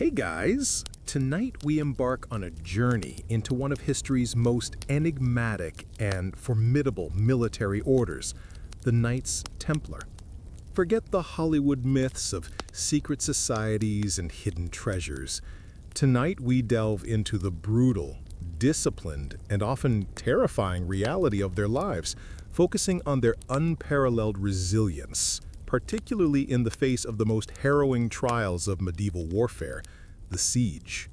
Hey guys! Tonight we embark on a journey into one of history's most enigmatic and formidable military orders, the Knights Templar. Forget the Hollywood myths of secret societies and hidden treasures. Tonight we delve into the brutal, disciplined, and often terrifying reality of their lives, focusing on their unparalleled resilience, particularly in the face of the most harrowing trials of medieval warfare, the siege.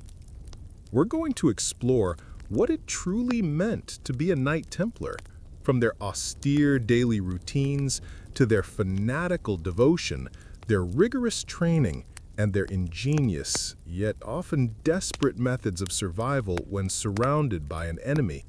We're going to explore what it truly meant to be a Knight Templar, from their austere daily routines to their fanatical devotion, their rigorous training, and their ingenious, yet often desperate methods of survival when surrounded by an enemy.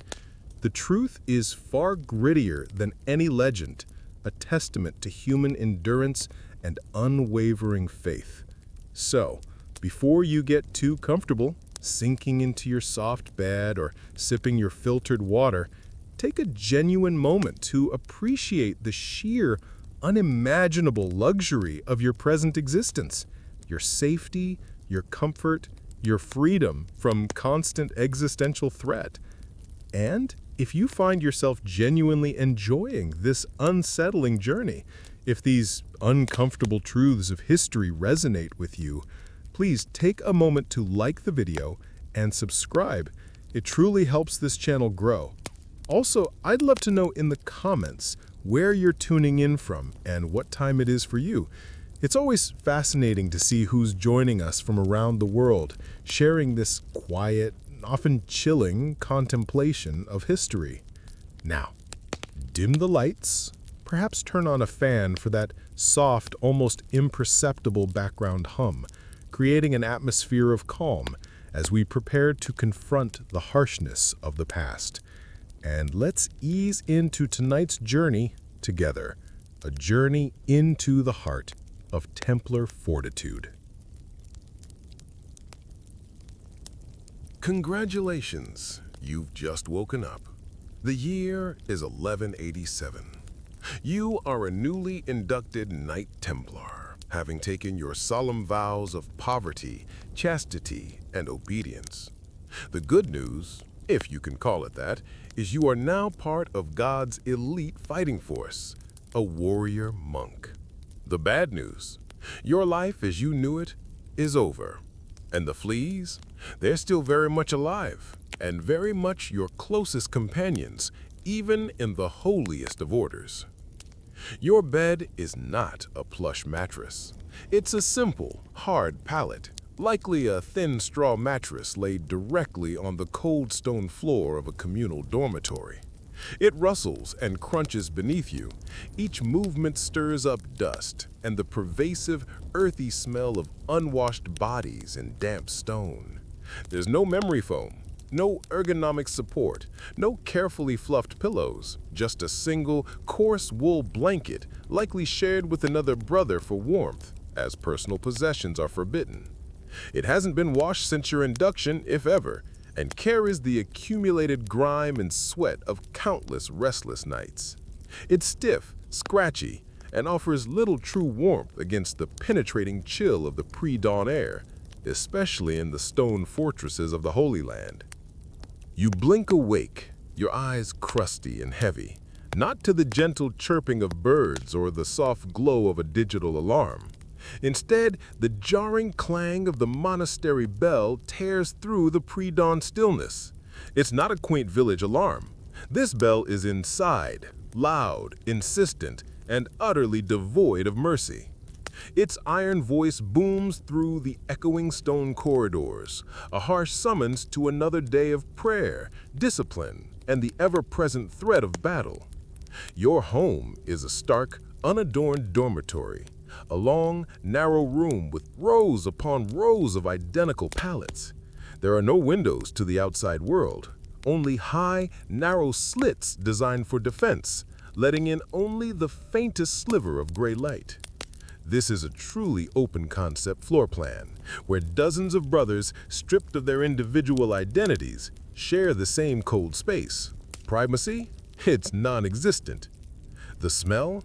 The truth is far grittier than any legend, a testament to human endurance and unwavering faith. So, before you get too comfortable, sinking into your soft bed or sipping your filtered water, take a genuine moment to appreciate the sheer, unimaginable luxury of your present existence, your safety, your comfort, your freedom from constant existential threat. And if you find yourself genuinely enjoying this unsettling journey, if these uncomfortable truths of history resonate with you, please take a moment to like the video and subscribe. It truly helps this channel grow. Also, I'd love to know in the comments where you're tuning in from and what time it is for you. It's always fascinating to see who's joining us from around the world, sharing this quiet, often chilling contemplation of history. Now, dim the lights, perhaps turn on a fan for that soft, almost imperceptible background hum, creating an atmosphere of calm as we prepare to confront the harshness of the past. And let's ease into tonight's journey together, a journey into the heart of Templar fortitude. Congratulations, you've just woken up. The year is 1187. You are a newly inducted Knight Templar, having taken your solemn vows of poverty, chastity, and obedience. The good news, if you can call it that, is you are now part of God's elite fighting force, a warrior monk. The bad news, your life as you knew it is over. And the fleas, they're still very much alive, and very much your closest companions, even in the holiest of orders. Your bed is not a plush mattress. It's a simple, hard pallet, likely a thin straw mattress laid directly on the cold stone floor of a communal dormitory. It rustles and crunches beneath you. Each movement stirs up dust and the pervasive, earthy smell of unwashed bodies and damp stone. There's no memory foam, no ergonomic support, no carefully fluffed pillows, just a single, coarse wool blanket, likely shared with another brother for warmth, as personal possessions are forbidden. It hasn't been washed since your induction, if ever, and carries the accumulated grime and sweat of countless restless nights. It's stiff, scratchy, and offers little true warmth against the penetrating chill of the pre-dawn air, especially in the stone fortresses of the Holy Land. You blink awake, your eyes crusty and heavy, not to the gentle chirping of birds or the soft glow of a digital alarm. Instead, the jarring clang of the monastery bell tears through the pre-dawn stillness. It's not a quaint village alarm. This bell is inside, loud, insistent, and utterly devoid of mercy. Its iron voice booms through the echoing stone corridors, a harsh summons to another day of prayer, discipline, and the ever-present threat of battle. Your home is a stark, unadorned dormitory, a long, narrow room with rows upon rows of identical pallets. There are no windows to the outside world, only high, narrow slits designed for defense, letting in only the faintest sliver of gray light. This is a truly open-concept floor plan, where dozens of brothers, stripped of their individual identities, share the same cold space. Privacy? It's non-existent. The smell?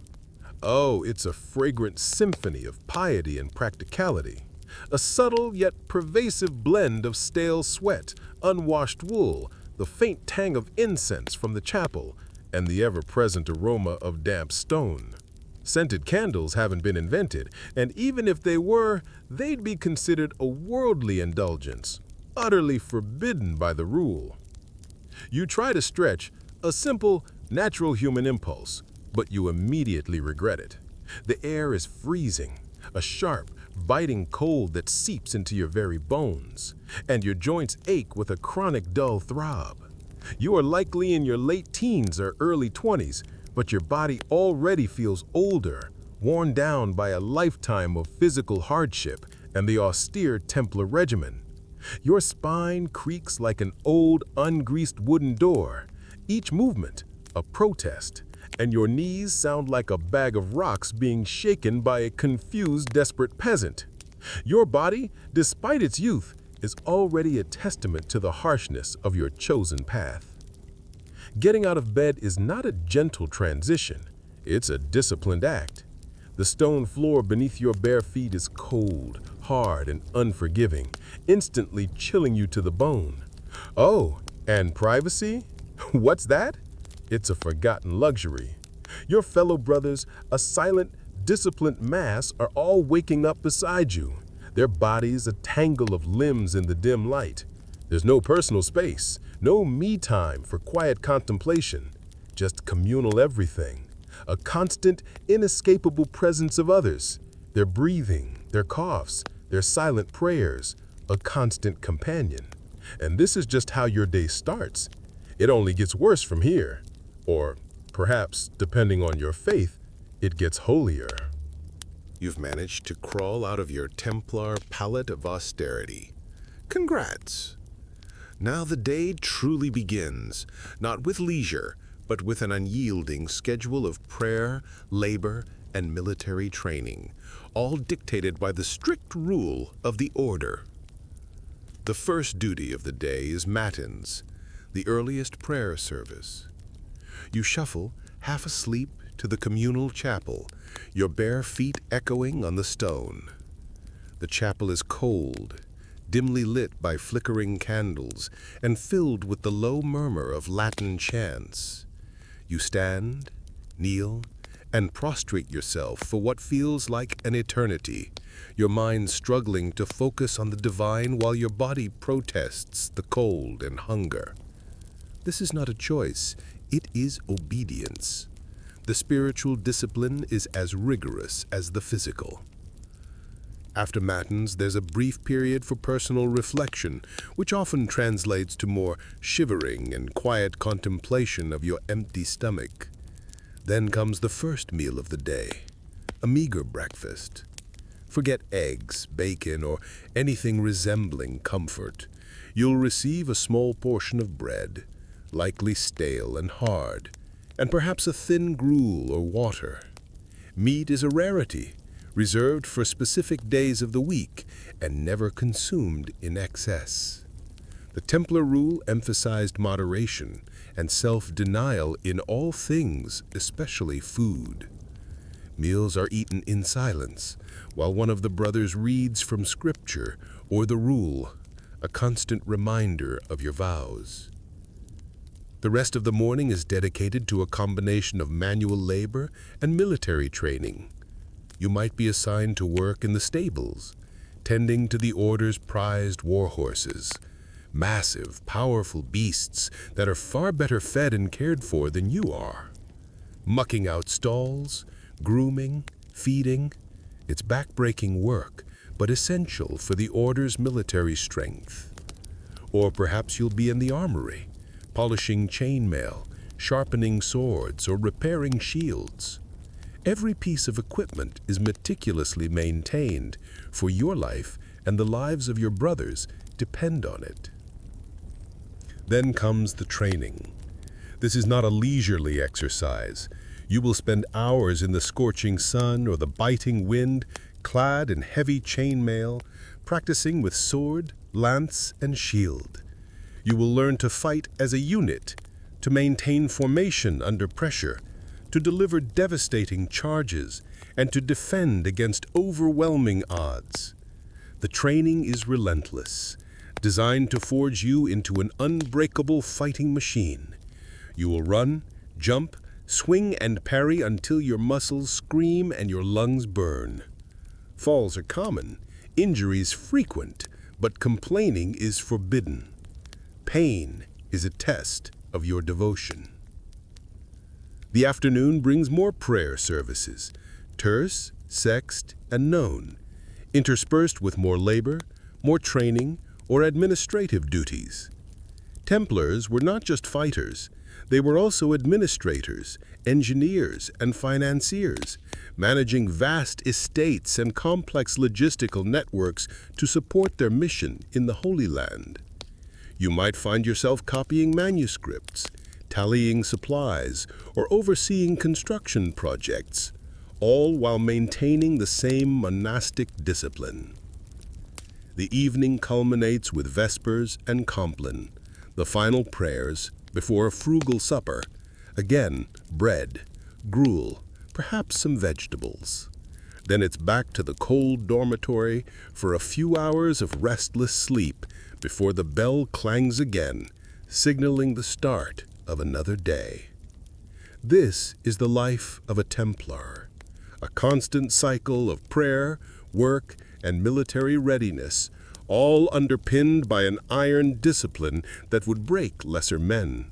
Oh, it's a fragrant symphony of piety and practicality. a subtle yet pervasive blend of stale sweat, unwashed wool, the faint tang of incense from the chapel, and the ever-present aroma of damp stone. Scented candles haven't been invented, and even if they were, they'd be considered a worldly indulgence, utterly forbidden by the rule. You try to stretch a simple, natural human impulse, but you immediately regret it. The air is freezing, a sharp, biting cold that seeps into your very bones, and your joints ache with a chronic dull throb. You are likely in your late teens or early 20s, but your body already feels older, worn down by a lifetime of physical hardship and the austere Templar regimen. Your spine creaks like an old, ungreased wooden door, each movement a protest, and your knees sound like a bag of rocks being shaken by a confused, desperate peasant. Your body, despite its youth, is already a testament to the harshness of your chosen path. Getting out of bed is not a gentle transition, it's a disciplined act. The stone floor beneath your bare feet is cold, hard, and unforgiving, instantly chilling you to the bone. Oh, and privacy? What's that? It's a forgotten luxury. Your fellow brothers, a silent, disciplined mass, are all waking up beside you, their bodies a tangle of limbs in the dim light. There's no personal space, no me time for quiet contemplation, just communal everything, a constant, inescapable presence of others, their breathing, their coughs, their silent prayers, a constant companion. And this is just how your day starts. It only gets worse from here. Or perhaps, depending on your faith, it gets holier. You've managed to crawl out of your Templar pallet of austerity. Congrats! Now the day truly begins, not with leisure, but with an unyielding schedule of prayer, labor, and military training, all dictated by the strict rule of the order. The first duty of the day is matins, the earliest prayer service. You shuffle, half asleep, to the communal chapel, your bare feet echoing on the stone. The chapel is cold, dimly lit by flickering candles, and filled with the low murmur of Latin chants. You stand, kneel, and prostrate yourself for what feels like an eternity, your mind struggling to focus on the divine while your body protests the cold and hunger. This is not a choice, it is obedience. The spiritual discipline is as rigorous as the physical. After matins, there's a brief period for personal reflection, which often translates to more shivering and quiet contemplation of your empty stomach. Then comes the first meal of the day, a meager breakfast. Forget eggs, bacon, or anything resembling comfort. You'll receive a small portion of bread, likely stale and hard, and perhaps a thin gruel or water. Meat is a rarity, reserved for specific days of the week and never consumed in excess. The Templar rule emphasized moderation and self-denial in all things, especially food. Meals are eaten in silence, while one of the brothers reads from scripture or the rule, a constant reminder of your vows. The rest of the morning is dedicated to a combination of manual labor and military training. You might be assigned to work in the stables, tending to the order's prized war horses, massive, powerful beasts that are far better fed and cared for than you are. Mucking out stalls, grooming, feeding, it's back-breaking work, but essential for the order's military strength. Or perhaps you'll be in the armory, polishing chainmail, sharpening swords, or repairing shields. Every piece of equipment is meticulously maintained, for your life and the lives of your brothers depend on it. Then comes the training. This is not a leisurely exercise. You will spend hours in the scorching sun or the biting wind, clad in heavy chainmail, practicing with sword, lance, and shield. You will learn to fight as a unit, to maintain formation under pressure, to deliver devastating charges, and to defend against overwhelming odds. The The training is relentless, designed to forge you into an unbreakable fighting machine. You will run, jump, swing and parry until your muscles scream and your lungs burn. Falls are common, injuries frequent, but complaining is forbidden. Pain is a test of your devotion. The afternoon brings more prayer services, terse, sexed, and known, interspersed with more labor, more training, or administrative duties. Templars were not just fighters, they were also administrators, engineers, and financiers, managing vast estates and complex logistical networks to support their mission in the Holy Land. You might find yourself copying manuscripts, tallying supplies, or overseeing construction projects, all while maintaining the same monastic discipline. The evening culminates with Vespers and Compline, the final prayers before a frugal supper, again bread, gruel, perhaps some vegetables. Then it's back to the cold dormitory for a few hours of restless sleep before the bell clangs again, signaling the start of another day. This is the life of a Templar, a constant cycle of prayer, work, and military readiness, all underpinned by an iron discipline that would break lesser men.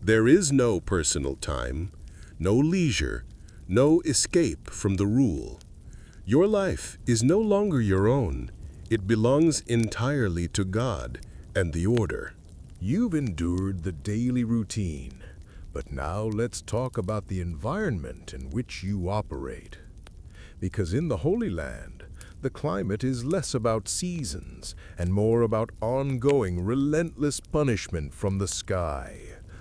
There is no personal time, no leisure, no escape from the rule. Your life is no longer your own. It belongs entirely to God and the Order. You've endured the daily routine, but now let's talk about the environment in which you operate. Because in the Holy Land, the climate is less about seasons and more about ongoing, relentless punishment from the sky,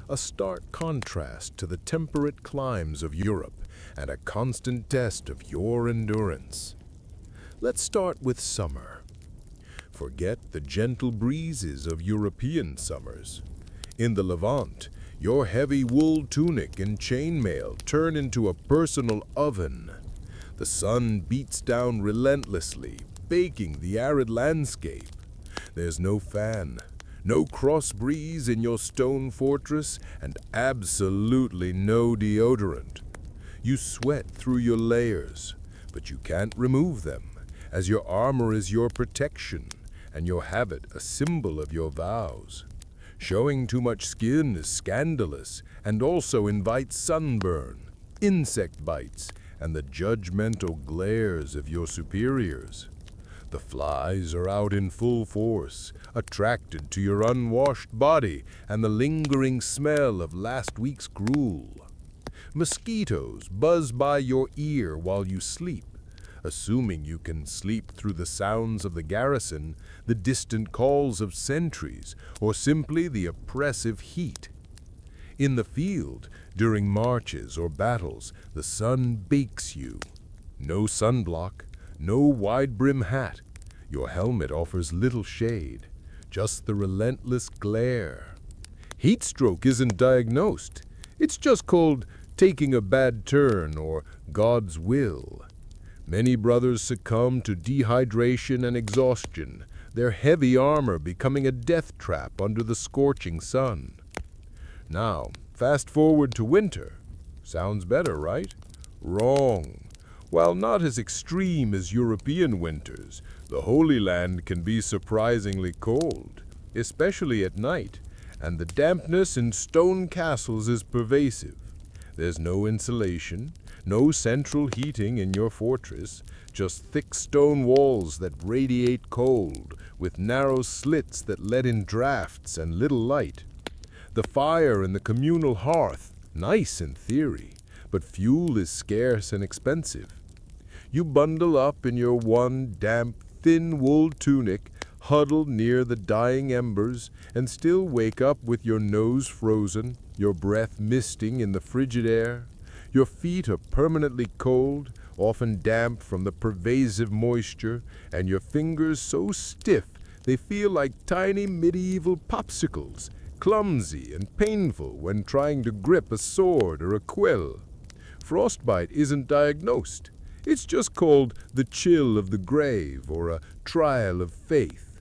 a stark contrast to the temperate climes of Europe and a constant test of your endurance. Let's start with summer. Forget the gentle breezes of European summers. In the Levant, your heavy wool tunic and chainmail turn into a personal oven. The sun beats down relentlessly, baking the arid landscape. There's no fan, no cross breeze in your stone fortress, and absolutely no deodorant. You sweat through your layers, but you can't remove them, as your armor is your protection, and your habit a symbol of your vows. Showing too much skin is scandalous and also invites sunburn, insect bites, and the judgmental glares of your superiors. The flies are out in full force, attracted to your unwashed body and the lingering smell of last week's gruel. Mosquitoes buzz by your ear while you sleep, assuming you can sleep through the sounds of the garrison, the distant calls of sentries, or simply the oppressive heat. In the field, during marches or battles, the sun bakes you. No sunblock, no wide-brim hat. Your helmet offers little shade, just the relentless glare. Heat stroke isn't diagnosed. It's just called taking a bad turn or God's will. Many brothers succumb to dehydration and exhaustion, their heavy armor becoming a death trap under the scorching sun. Now, fast forward to winter. Sounds better, right? Wrong. While not as extreme as European winters, the Holy Land can be surprisingly cold, especially at night, and the dampness in stone castles is pervasive. There's no insulation, no central heating in your fortress, just thick stone walls that radiate cold, with narrow slits that let in drafts and little light. The fire in the communal hearth, nice in theory, but fuel is scarce and expensive. You bundle up in your one damp, thin wool tunic, huddled near the dying embers, and still wake up with your nose frozen, your breath misting in the frigid air. Your feet are permanently cold, often damp from the pervasive moisture, and your fingers so stiff they feel like tiny medieval popsicles, clumsy and painful when trying to grip a sword or a quill. Frostbite isn't diagnosed. It's just called the chill of the grave or a trial of faith.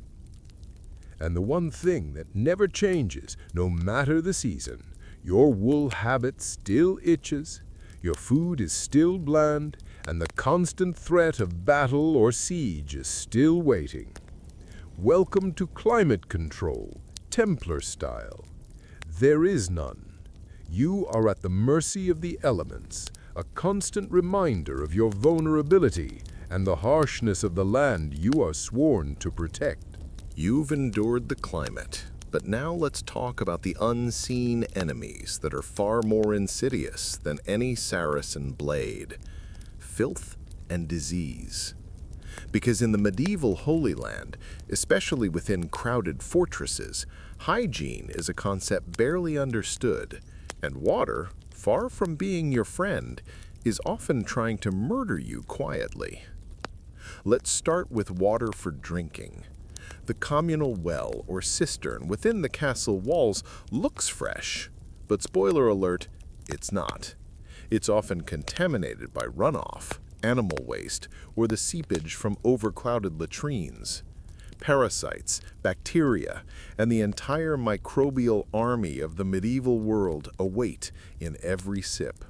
And the one thing that never changes, no matter the season, your wool habit still itches, your food is still bland, and the constant threat of battle or siege is still waiting. Welcome to climate control, Templar style. There is none. You are at the mercy of the elements, a constant reminder of your vulnerability and the harshness of the land you are sworn to protect. You've endured the climate, but now let's talk about the unseen enemies that are far more insidious than any Saracen blade: filth and disease. Because in the medieval Holy Land, especially within crowded fortresses, hygiene is a concept barely understood, and water, far from being your friend, is often trying to murder you quietly. Let's start with water for drinking. The communal well or cistern within the castle walls looks fresh, but spoiler alert, it's not. It's often contaminated by runoff, animal waste, or the seepage from overcrowded latrines. Parasites, bacteria, and the entire microbial army of the medieval world await in every sip.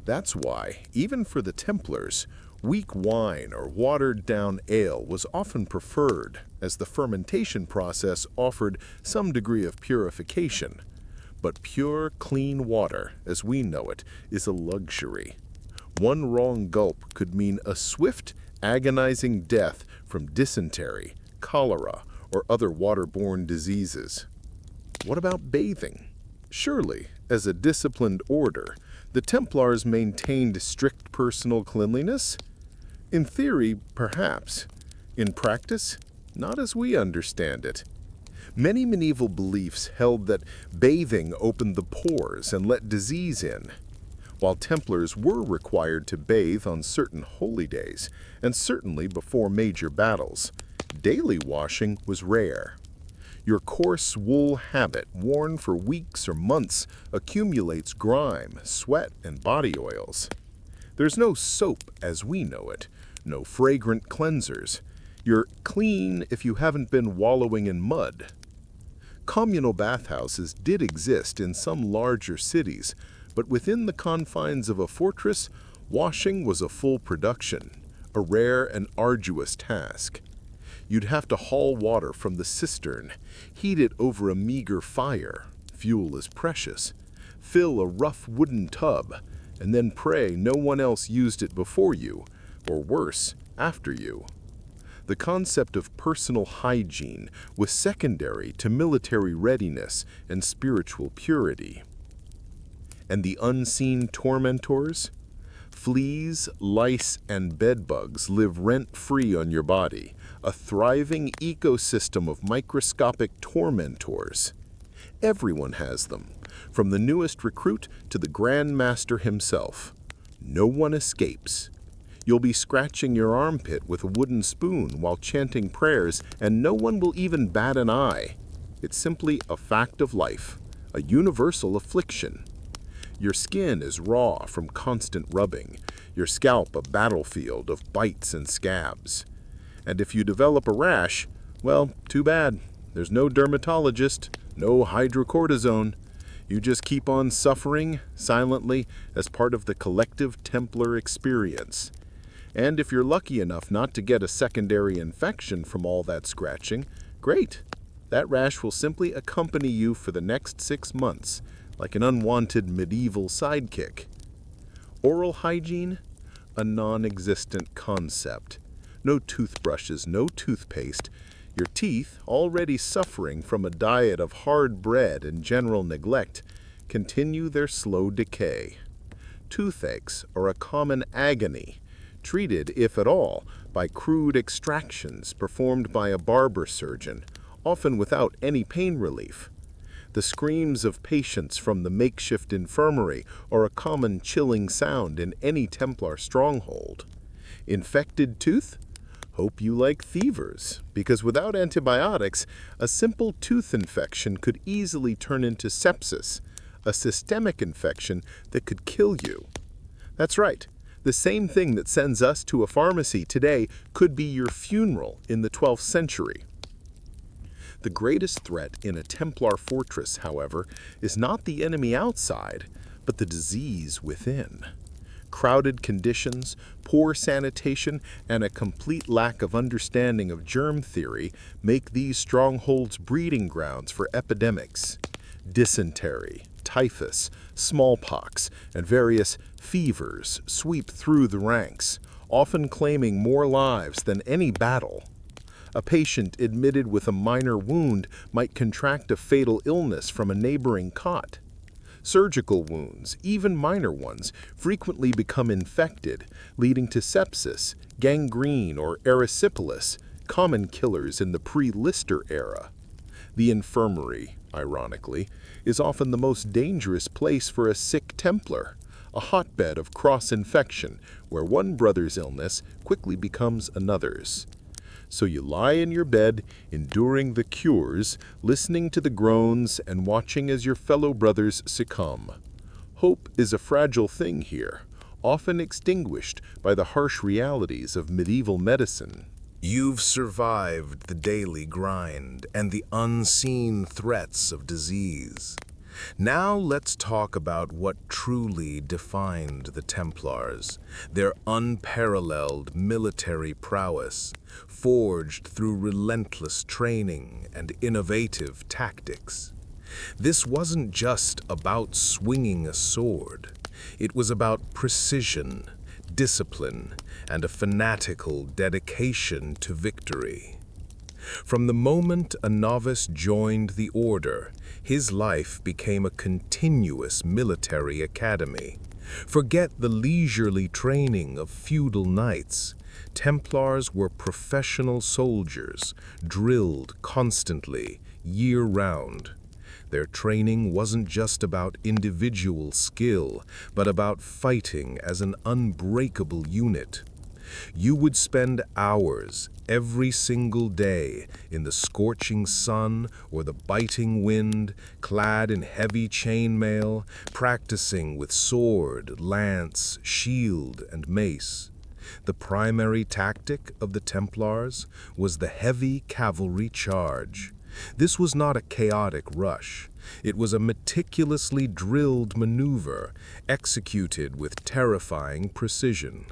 That's why, even for the Templars, weak wine or watered-down ale was often preferred, as the fermentation process offered some degree of purification. But pure, clean water, as we know it, is a luxury. One wrong gulp could mean a swift, agonizing death from dysentery, cholera, or other waterborne diseases. What about bathing? Surely, as a disciplined order, the Templars maintained strict personal cleanliness? In theory, perhaps. In practice, not as we understand it. Many medieval beliefs held that bathing opened the pores and let disease in. While Templars were required to bathe on certain holy days, and certainly before major battles, daily washing was rare. Your coarse wool habit, worn for weeks or months, accumulates grime, sweat, and body oils. There's no soap as we know it, no fragrant cleansers. You're clean if you haven't been wallowing in mud. Communal bathhouses did exist in some larger cities, but within the confines of a fortress, washing was a full production, a rare and arduous task. You'd have to haul water from the cistern, heat it over a meager fire, fuel is precious, fill a rough wooden tub, and then pray no one else used it before you, or worse, after you. The concept of personal hygiene was secondary to military readiness and spiritual purity. And the unseen tormentors? Fleas, lice, and bedbugs live rent-free on your body, a thriving ecosystem of microscopic tormentors. Everyone has them, from the newest recruit to the Grand Master himself. No one escapes. You'll be scratching your armpit with a wooden spoon while chanting prayers, and no one will even bat an eye. It's simply a fact of life, a universal affliction. Your skin is raw from constant rubbing, your scalp a battlefield of bites and scabs. And if you develop a rash, well, too bad. There's no dermatologist, no hydrocortisone. You just keep on suffering silently as part of the collective Templar experience. And if you're lucky enough not to get a secondary infection from all that scratching, great. That rash will simply accompany you for the next 6 months, like an unwanted medieval sidekick. Oral hygiene? A non-existent concept. No toothbrushes, no toothpaste. Your teeth, already suffering from a diet of hard bread and general neglect, continue their slow decay. Toothaches are a common agony, treated, if at all, by crude extractions performed by a barber surgeon, often without any pain relief. The screams of patients from the makeshift infirmary are a common chilling sound in any Templar stronghold. Infected tooth? Hope you like thievers, because without antibiotics, a simple tooth infection could easily turn into sepsis, a systemic infection that could kill you. That's right, The same thing that sends us to a pharmacy today could be your funeral in the 12th century. The greatest threat in a Templar fortress, however, is not the enemy outside, but the disease within. Crowded conditions, poor sanitation, and a complete lack of understanding of germ theory make these strongholds breeding grounds for epidemics. Dysentery, typhus, smallpox, and various fevers sweep through the ranks, often claiming more lives than any battle. A patient admitted with a minor wound might contract a fatal illness from a neighboring cot. Surgical wounds, even minor ones, frequently become infected, leading to sepsis, gangrene, or erysipelas, common killers in the pre-Lister era. The infirmary, ironically, is often the most dangerous place for a sick Templar, a hotbed of cross-infection where one brother's illness quickly becomes another's. So you lie in your bed, enduring the cures, listening to the groans, and watching as your fellow brothers succumb. Hope is a fragile thing here, often extinguished by the harsh realities of medieval medicine. You've survived the daily grind and the unseen threats of disease. Now let's talk about what truly defined the Templars, their unparalleled military prowess, forged through relentless training and innovative tactics. This wasn't just about swinging a sword. It was about precision, discipline, and a fanatical dedication to victory. From the moment a novice joined the order, his life became a continuous military academy. Forget the leisurely training of feudal knights. Templars were professional soldiers, drilled constantly, year-round. Their training wasn't just about individual skill, but about fighting as an unbreakable unit. You would spend hours every single day in the scorching sun or the biting wind, clad in heavy chainmail, practicing with sword, lance, shield, and mace. The primary tactic of the Templars was the heavy cavalry charge. This was not a chaotic rush. It was a meticulously drilled maneuver, executed with terrifying precision.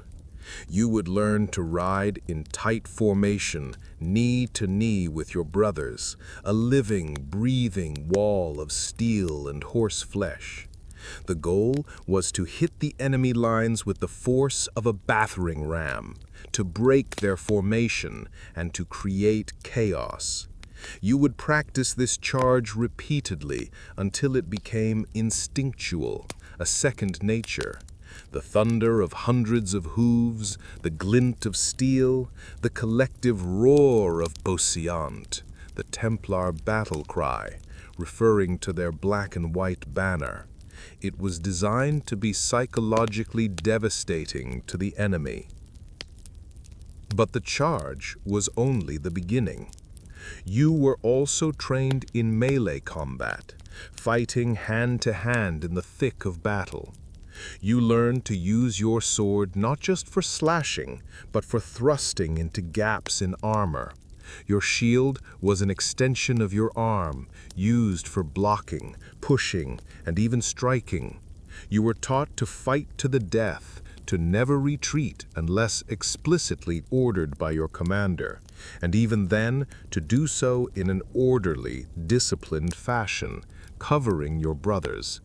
You would learn to ride in tight formation, knee to knee with your brothers, a living, breathing wall of steel and horse flesh. The goal was to hit the enemy lines with the force of a battering ram, to break their formation, and to create chaos. You would practice this charge repeatedly until it became instinctual, a second nature. The thunder of hundreds of hooves, the glint of steel, the collective roar of Beauseant, the Templar battle cry, referring to their black and white banner. It was designed to be psychologically devastating to the enemy. But the charge was only the beginning. You were also trained in melee combat, fighting hand-to-hand in the thick of battle. You learned to use your sword not just for slashing, but for thrusting into gaps in armor. Your shield was an extension of your arm, used for blocking, pushing, and even striking. You were taught to fight to the death, to never retreat unless explicitly ordered by your commander, and even then to do so in an orderly, disciplined fashion, covering your brothers.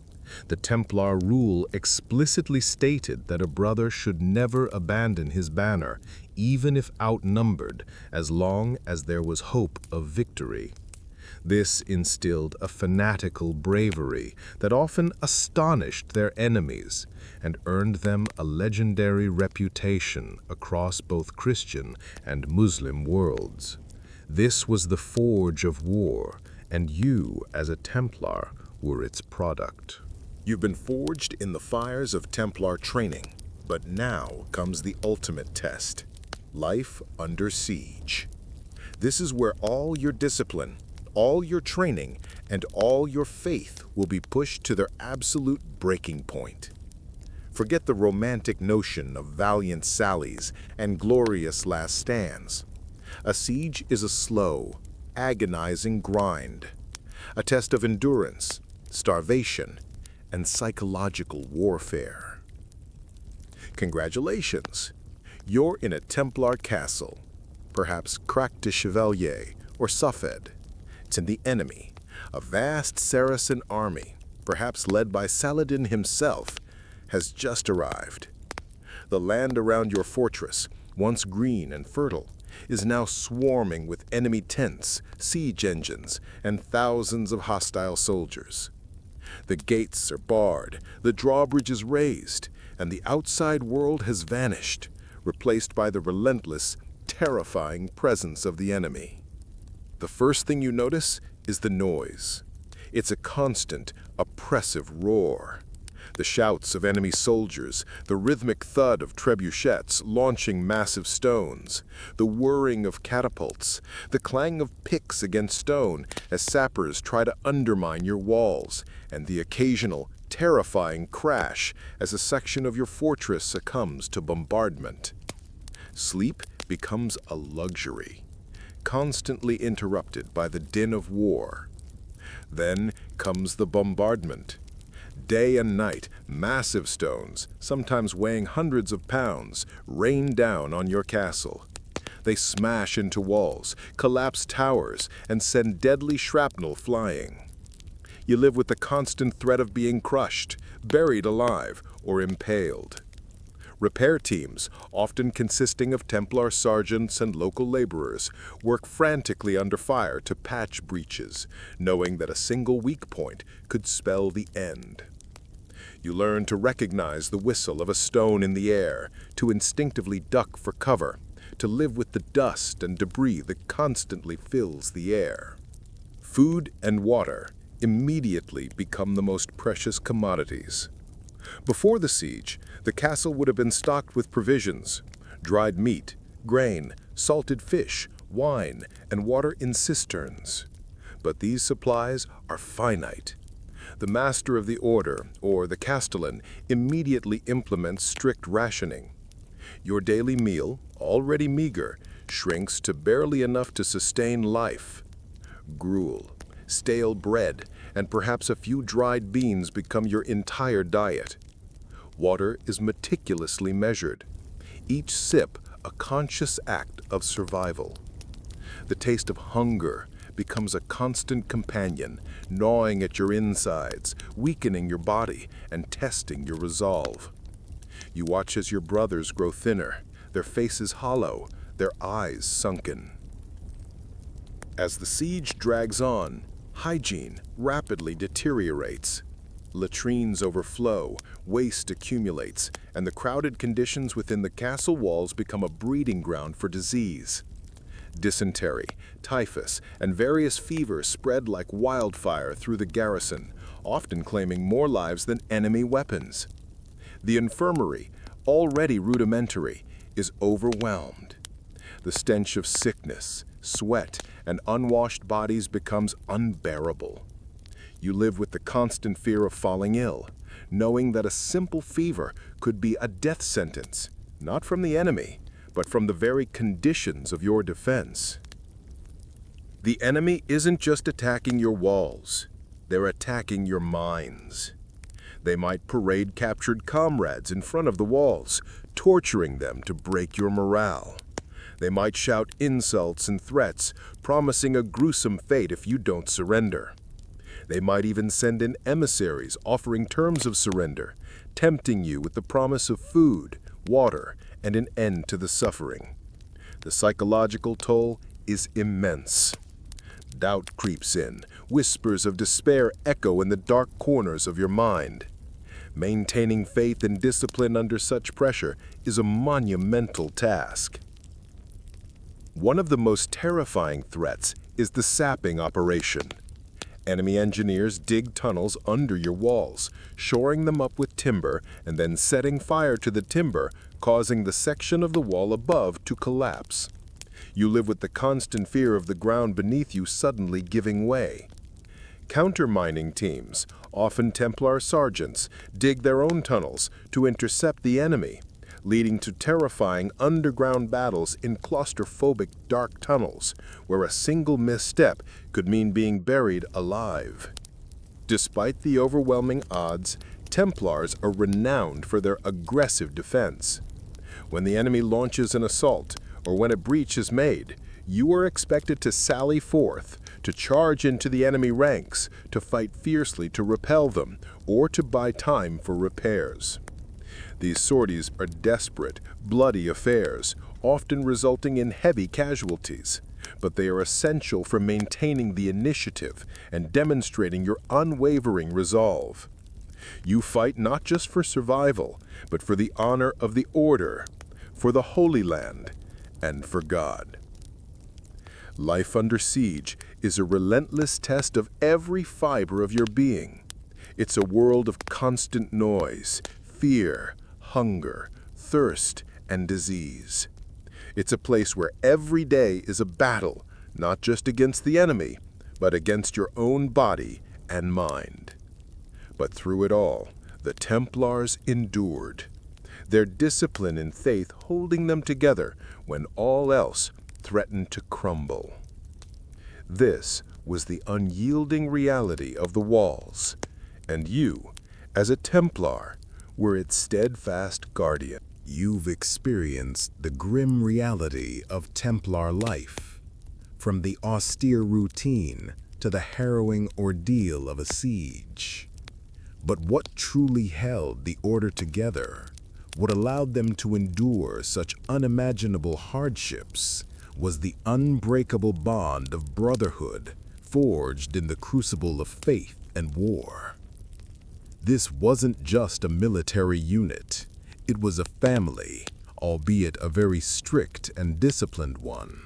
The Templar rule explicitly stated that a brother should never abandon his banner, even if outnumbered, as long as there was hope of victory. This instilled a fanatical bravery that often astonished their enemies and earned them a legendary reputation across both Christian and Muslim worlds. This was the forge of war, and you, as a Templar, were its product. You've been forged in the fires of Templar training, but now comes the ultimate test: life under siege. This is where all your discipline, all your training, and all your faith will be pushed to their absolute breaking point. Forget the romantic notion of valiant sallies and glorious last stands. A siege is a slow, agonizing grind, a test of endurance, starvation, and psychological warfare. Congratulations! You're in a Templar castle, perhaps Crac de Chevalier or Safed. It's in the enemy, a vast Saracen army, perhaps led by Saladin himself, has just arrived. The land around your fortress, once green and fertile, is now swarming with enemy tents, siege engines, and thousands of hostile soldiers. The gates are barred, the drawbridge is raised, and the outside world has vanished, replaced by the relentless, terrifying presence of the enemy. The first thing you notice is the noise. It's a constant, oppressive roar. The shouts of enemy soldiers, the rhythmic thud of trebuchets launching massive stones, the whirring of catapults, the clang of picks against stone as sappers try to undermine your walls, and the occasional, terrifying crash as a section of your fortress succumbs to bombardment. Sleep becomes a luxury, constantly interrupted by the din of war. Then comes the bombardment. Day and night, massive stones, sometimes weighing hundreds of pounds, rain down on your castle. They smash into walls, collapse towers, and send deadly shrapnel flying. You live with the constant threat of being crushed, buried alive, or impaled. Repair teams, often consisting of Templar sergeants and local laborers, work frantically under fire to patch breaches, knowing that a single weak point could spell the end. You learn to recognize the whistle of a stone in the air, to instinctively duck for cover, to live with the dust and debris that constantly fills the air. Food and water immediately become the most precious commodities. Before the siege, the castle would have been stocked with provisions, dried meat, grain, salted fish, wine, and water in cisterns. But these supplies are finite. The master of the order, or the castellan, immediately implements strict rationing. Your daily meal, already meager, shrinks to barely enough to sustain life. Gruel, stale bread, and perhaps a few dried beans become your entire diet. Water is meticulously measured, each sip a conscious act of survival. The taste of hunger becomes a constant companion, gnawing at your insides, weakening your body, and testing your resolve. You watch as your brothers grow thinner, their faces hollow, their eyes sunken. As the siege drags on, hygiene rapidly deteriorates. Latrines overflow, waste accumulates, and the crowded conditions within the castle walls become a breeding ground for disease. Dysentery, typhus, and various fevers spread like wildfire through the garrison, often claiming more lives than enemy weapons. The infirmary, already rudimentary, is overwhelmed. The stench of sickness, sweat, and unwashed bodies becomes unbearable. You live with the constant fear of falling ill, knowing that a simple fever could be a death sentence, not from the enemy, but from the very conditions of your defense. The enemy isn't just attacking your walls, they're attacking your minds. They might parade captured comrades in front of the walls, torturing them to break your morale. They might shout insults and threats, promising a gruesome fate if you don't surrender. They might even send in emissaries offering terms of surrender, tempting you with the promise of food, water, and an end to the suffering. The psychological toll is immense. Doubt creeps in, whispers of despair echo in the dark corners of your mind. Maintaining faith and discipline under such pressure is a monumental task. One of the most terrifying threats is the sapping operation. Enemy engineers dig tunnels under your walls, shoring them up with timber and then setting fire to the timber, causing the section of the wall above to collapse. You live with the constant fear of the ground beneath you suddenly giving way. Countermining teams, often Templar sergeants, dig their own tunnels to intercept the enemy, leading to terrifying underground battles in claustrophobic dark tunnels, where a single misstep could mean being buried alive. Despite the overwhelming odds, Templars are renowned for their aggressive defense. When the enemy launches an assault, or when a breach is made, you are expected to sally forth, to charge into the enemy ranks, to fight fiercely to repel them, or to buy time for repairs. These sorties are desperate, bloody affairs, often resulting in heavy casualties, but they are essential for maintaining the initiative and demonstrating your unwavering resolve. You fight not just for survival, but for the honor of the Order, for the Holy Land, and for God. Life under siege is a relentless test of every fiber of your being. It's a world of constant noise, fear, hunger, thirst, and disease. It's a place where every day is a battle, not just against the enemy, but against your own body and mind. But through it all, the Templars endured, their discipline and faith holding them together when all else threatened to crumble. This was the unyielding reality of the walls, and you, as a Templar, were its steadfast guardian. You've experienced the grim reality of Templar life, from the austere routine to the harrowing ordeal of a siege. But what truly held the Order together, what allowed them to endure such unimaginable hardships, was the unbreakable bond of brotherhood forged in the crucible of faith and war. This wasn't just a military unit. It was a family, albeit a very strict and disciplined one.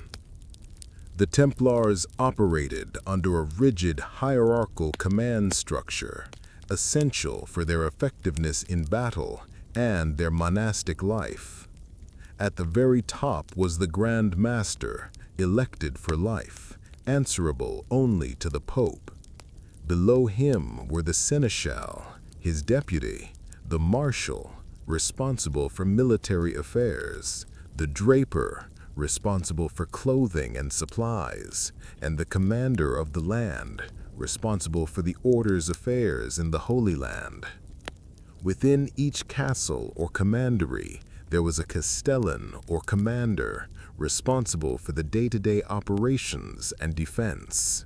The Templars operated under a rigid hierarchical command structure, essential for their effectiveness in battle and their monastic life. At the very top was the Grand Master, elected for life, answerable only to the Pope. Below him were the Seneschal, his deputy, the Marshal, responsible for military affairs, the Draper, responsible for clothing and supplies, and the Commander of the Land, responsible for the Order's affairs in the Holy Land. Within each castle or commandery, there was a castellan or commander responsible for the day-to-day operations and defense.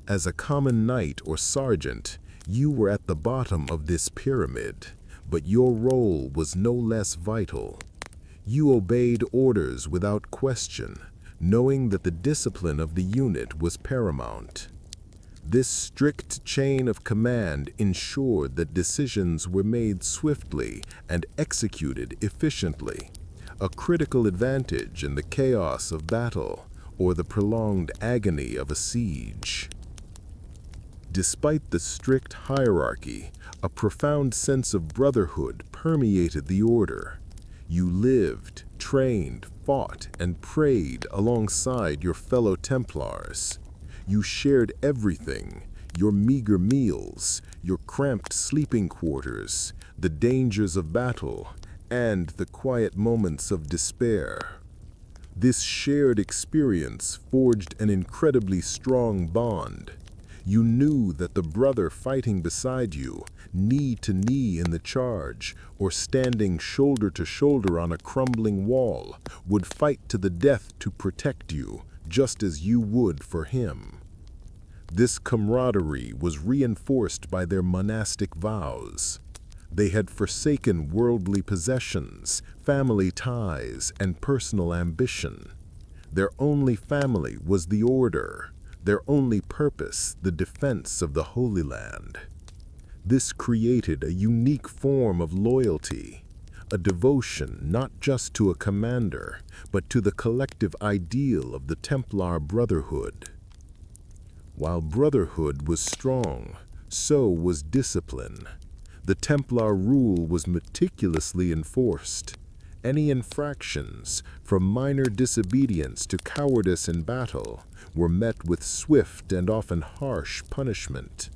As a common knight or sergeant, you were at the bottom of this pyramid, but your role was no less vital. You obeyed orders without question, knowing that the discipline of the unit was paramount. This strict chain of command ensured that decisions were made swiftly and executed efficiently, a critical advantage in the chaos of battle or the prolonged agony of a siege. Despite the strict hierarchy, a profound sense of brotherhood permeated the Order. You lived, trained, fought, and prayed alongside your fellow Templars. You shared everything, your meager meals, your cramped sleeping quarters, the dangers of battle, and the quiet moments of despair. This shared experience forged an incredibly strong bond. You knew that the brother fighting beside you, knee to knee in the charge, or standing shoulder to shoulder on a crumbling wall, would fight to the death to protect you, just as you would for him. This camaraderie was reinforced by their monastic vows. They had forsaken worldly possessions, family ties, and personal ambition. Their only family was the Order, their only purpose the defense of the Holy Land. This created a unique form of loyalty, a devotion not just to a commander, but to the collective ideal of the Templar Brotherhood. While brotherhood was strong, so was discipline. The Templar rule was meticulously enforced. Any infractions, from minor disobedience to cowardice in battle, were met with swift and often harsh punishment.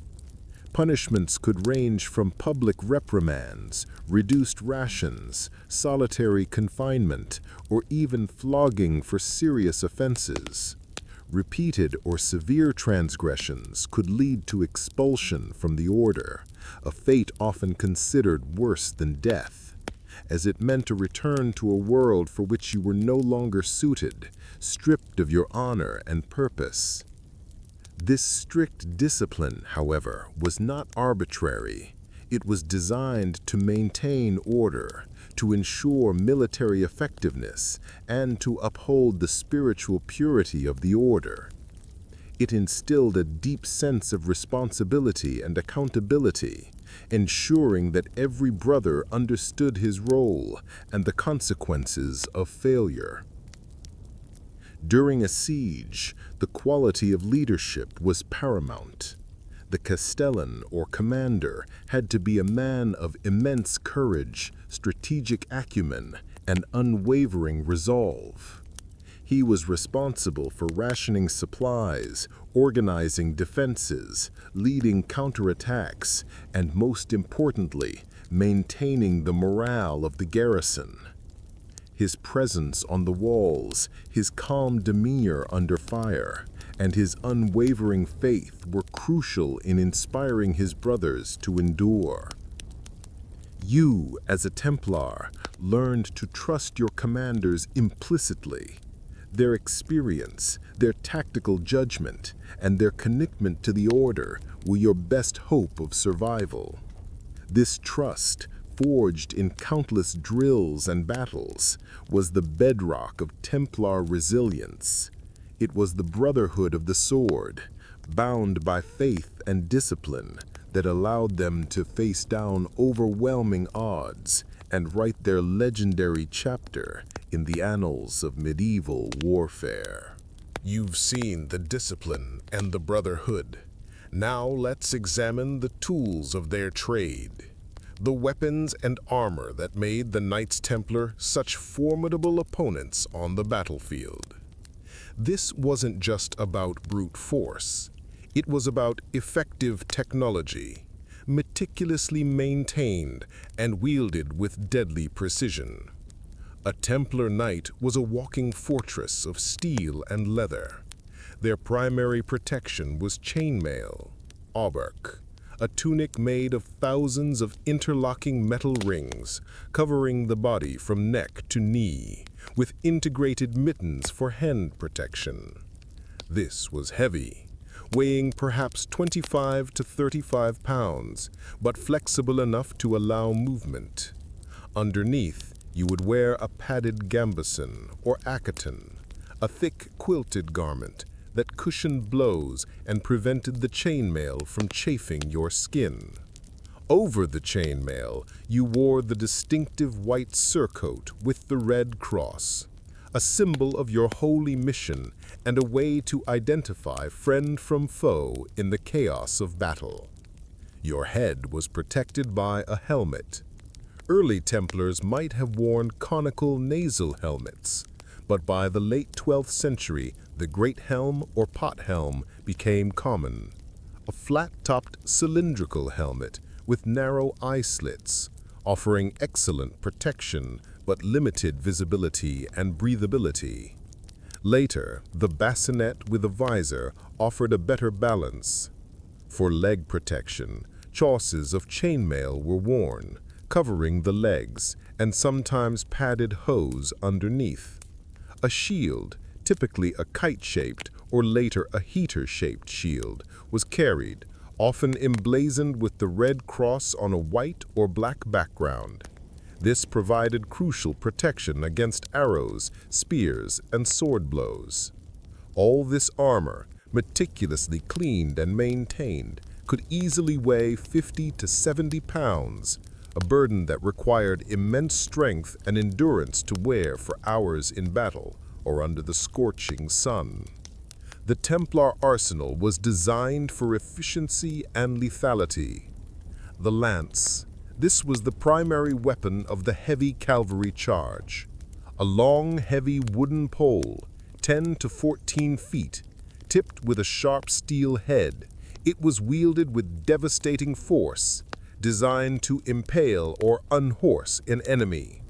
Punishments could range from public reprimands, reduced rations, solitary confinement, or even flogging for serious offenses. Repeated or severe transgressions could lead to expulsion from the order, a fate often considered worse than death, as it meant a return to a world for which you were no longer suited, stripped of your honor and purpose. This strict discipline, however, was not arbitrary. It was designed to maintain order, to ensure military effectiveness, and to uphold the spiritual purity of the order. It instilled a deep sense of responsibility and accountability, ensuring that every brother understood his role and the consequences of failure. During a siege, the quality of leadership was paramount. The castellan or commander had to be a man of immense courage, strategic acumen, and unwavering resolve. He was responsible for rationing supplies, organizing defenses, leading counterattacks, and most importantly, maintaining the morale of the garrison. His presence on the walls, his calm demeanor under fire, and his unwavering faith were crucial in inspiring his brothers to endure. You, as a Templar, learned to trust your commanders implicitly. Their experience, their tactical judgment, and their commitment to the order were your best hope of survival. This trust, forged in countless drills and battles, was the bedrock of Templar resilience. It was the brotherhood of the sword, bound by faith and discipline, that allowed them to face down overwhelming odds and write their legendary chapter in the annals of medieval warfare. You've seen the discipline and the brotherhood. Now let's examine the tools of their trade. The weapons and armor that made the Knights Templar such formidable opponents on the battlefield. This wasn't just about brute force. It was about effective technology, meticulously maintained and wielded with deadly precision. A Templar knight was a walking fortress of steel and leather. Their primary protection was chainmail, hauberk, a tunic made of thousands of interlocking metal rings covering the body from neck to knee, with integrated mittens for hand protection. This was heavy, weighing perhaps 25 to 35 pounds, but flexible enough to allow movement. Underneath, you would wear a padded gambeson or accaton, a thick quilted garment that cushioned blows and prevented the chainmail from chafing your skin. Over the chainmail, you wore the distinctive white surcoat with the red cross, a symbol of your holy mission and a way to identify friend from foe in the chaos of battle. Your head was protected by a helmet. Early Templars might have worn conical nasal helmets, but by the late 12th century, the great helm or pot helm became common, a flat-topped cylindrical helmet with narrow eye slits, offering excellent protection but limited visibility and breathability. Later, the bassinet with a visor offered a better balance. For leg protection, chausses of chainmail were worn, covering the legs and sometimes padded hose underneath. A shield, typically a kite-shaped or later a heater-shaped shield, was carried, often emblazoned with the red cross on a white or black background. This provided crucial protection against arrows, spears, and sword blows. All this armor, meticulously cleaned and maintained, could easily weigh 50 to 70 pounds, a burden that required immense strength and endurance to wear for hours in battle or under the scorching sun. The Templar arsenal was designed for efficiency and lethality. The lance, This was the primary weapon of the heavy cavalry charge. A long, heavy wooden pole, 10 to 14 feet, tipped with a sharp steel head. It was wielded with devastating force, designed to impale or unhorse an enemy.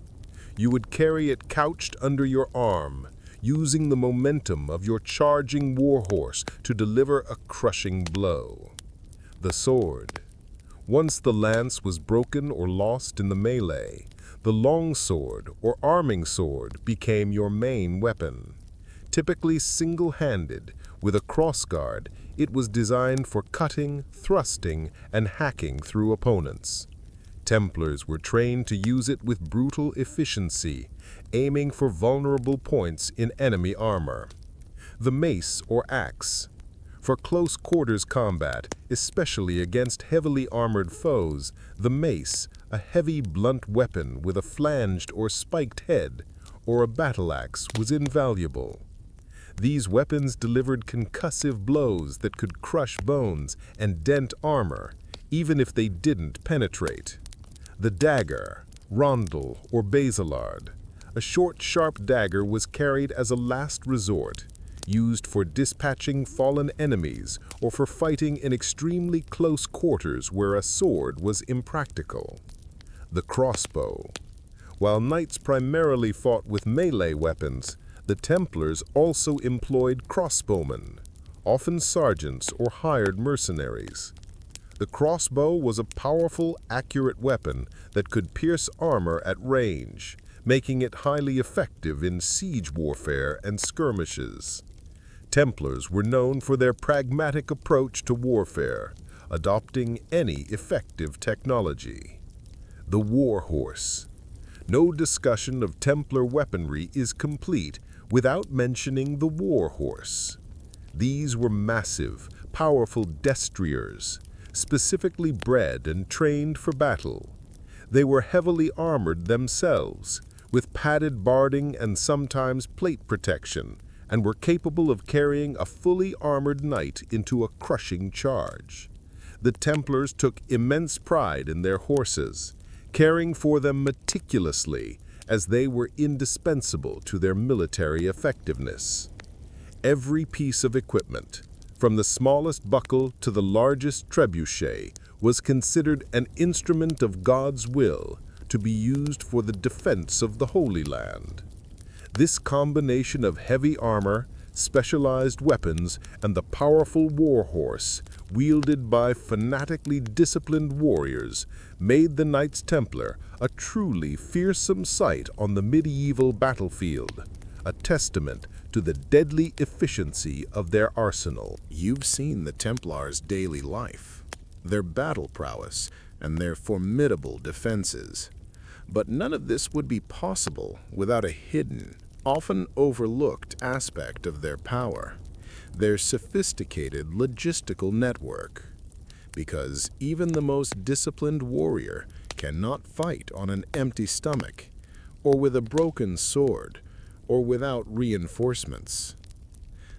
You would carry it couched under your arm, using the momentum of your charging warhorse to deliver a crushing blow. The sword. Once the lance was broken or lost in the melee, the long sword or arming sword became your main weapon. Typically single-handed, with a crossguard, it was designed for cutting, thrusting, and hacking through opponents. Templars were trained to use it with brutal efficiency, aiming for vulnerable points in enemy armor. The mace or axe. For close quarters combat, especially against heavily armored foes, the mace, a heavy blunt weapon with a flanged or spiked head, or a battle axe, was invaluable. These weapons delivered concussive blows that could crush bones and dent armor, even if they didn't penetrate. The dagger, rondel, or basilard. A short, sharp dagger was carried as a last resort, used for dispatching fallen enemies or for fighting in extremely close quarters where a sword was impractical. The crossbow. While knights primarily fought with melee weapons, the Templars also employed crossbowmen, often sergeants or hired mercenaries. The crossbow was a powerful, accurate weapon that could pierce armor at range, making it highly effective in siege warfare and skirmishes. Templars were known for their pragmatic approach to warfare, adopting any effective technology. The war horse. No discussion of Templar weaponry is complete without mentioning the war horse. These were massive, powerful destriers, specifically bred and trained for battle. They were heavily armored themselves, with padded barding and sometimes plate protection, and were capable of carrying a fully armored knight into a crushing charge. The Templars took immense pride in their horses, caring for them meticulously, as they were indispensable to their military effectiveness. Every piece of equipment, from the smallest buckle to the largest trebuchet, was considered an instrument of God's will to be used for the defense of the Holy Land. This combination of heavy armor, specialized weapons, and the powerful war horse, wielded by fanatically disciplined warriors, made the Knights Templar a truly fearsome sight on the medieval battlefield, a testament to the deadly efficiency of their arsenal. You've seen the Templars' daily life, their battle prowess, and their formidable defenses. But none of this would be possible without a hidden, often overlooked aspect of their power, their sophisticated logistical network. Because even the most disciplined warrior cannot fight on an empty stomach, or with a broken sword, or without reinforcements.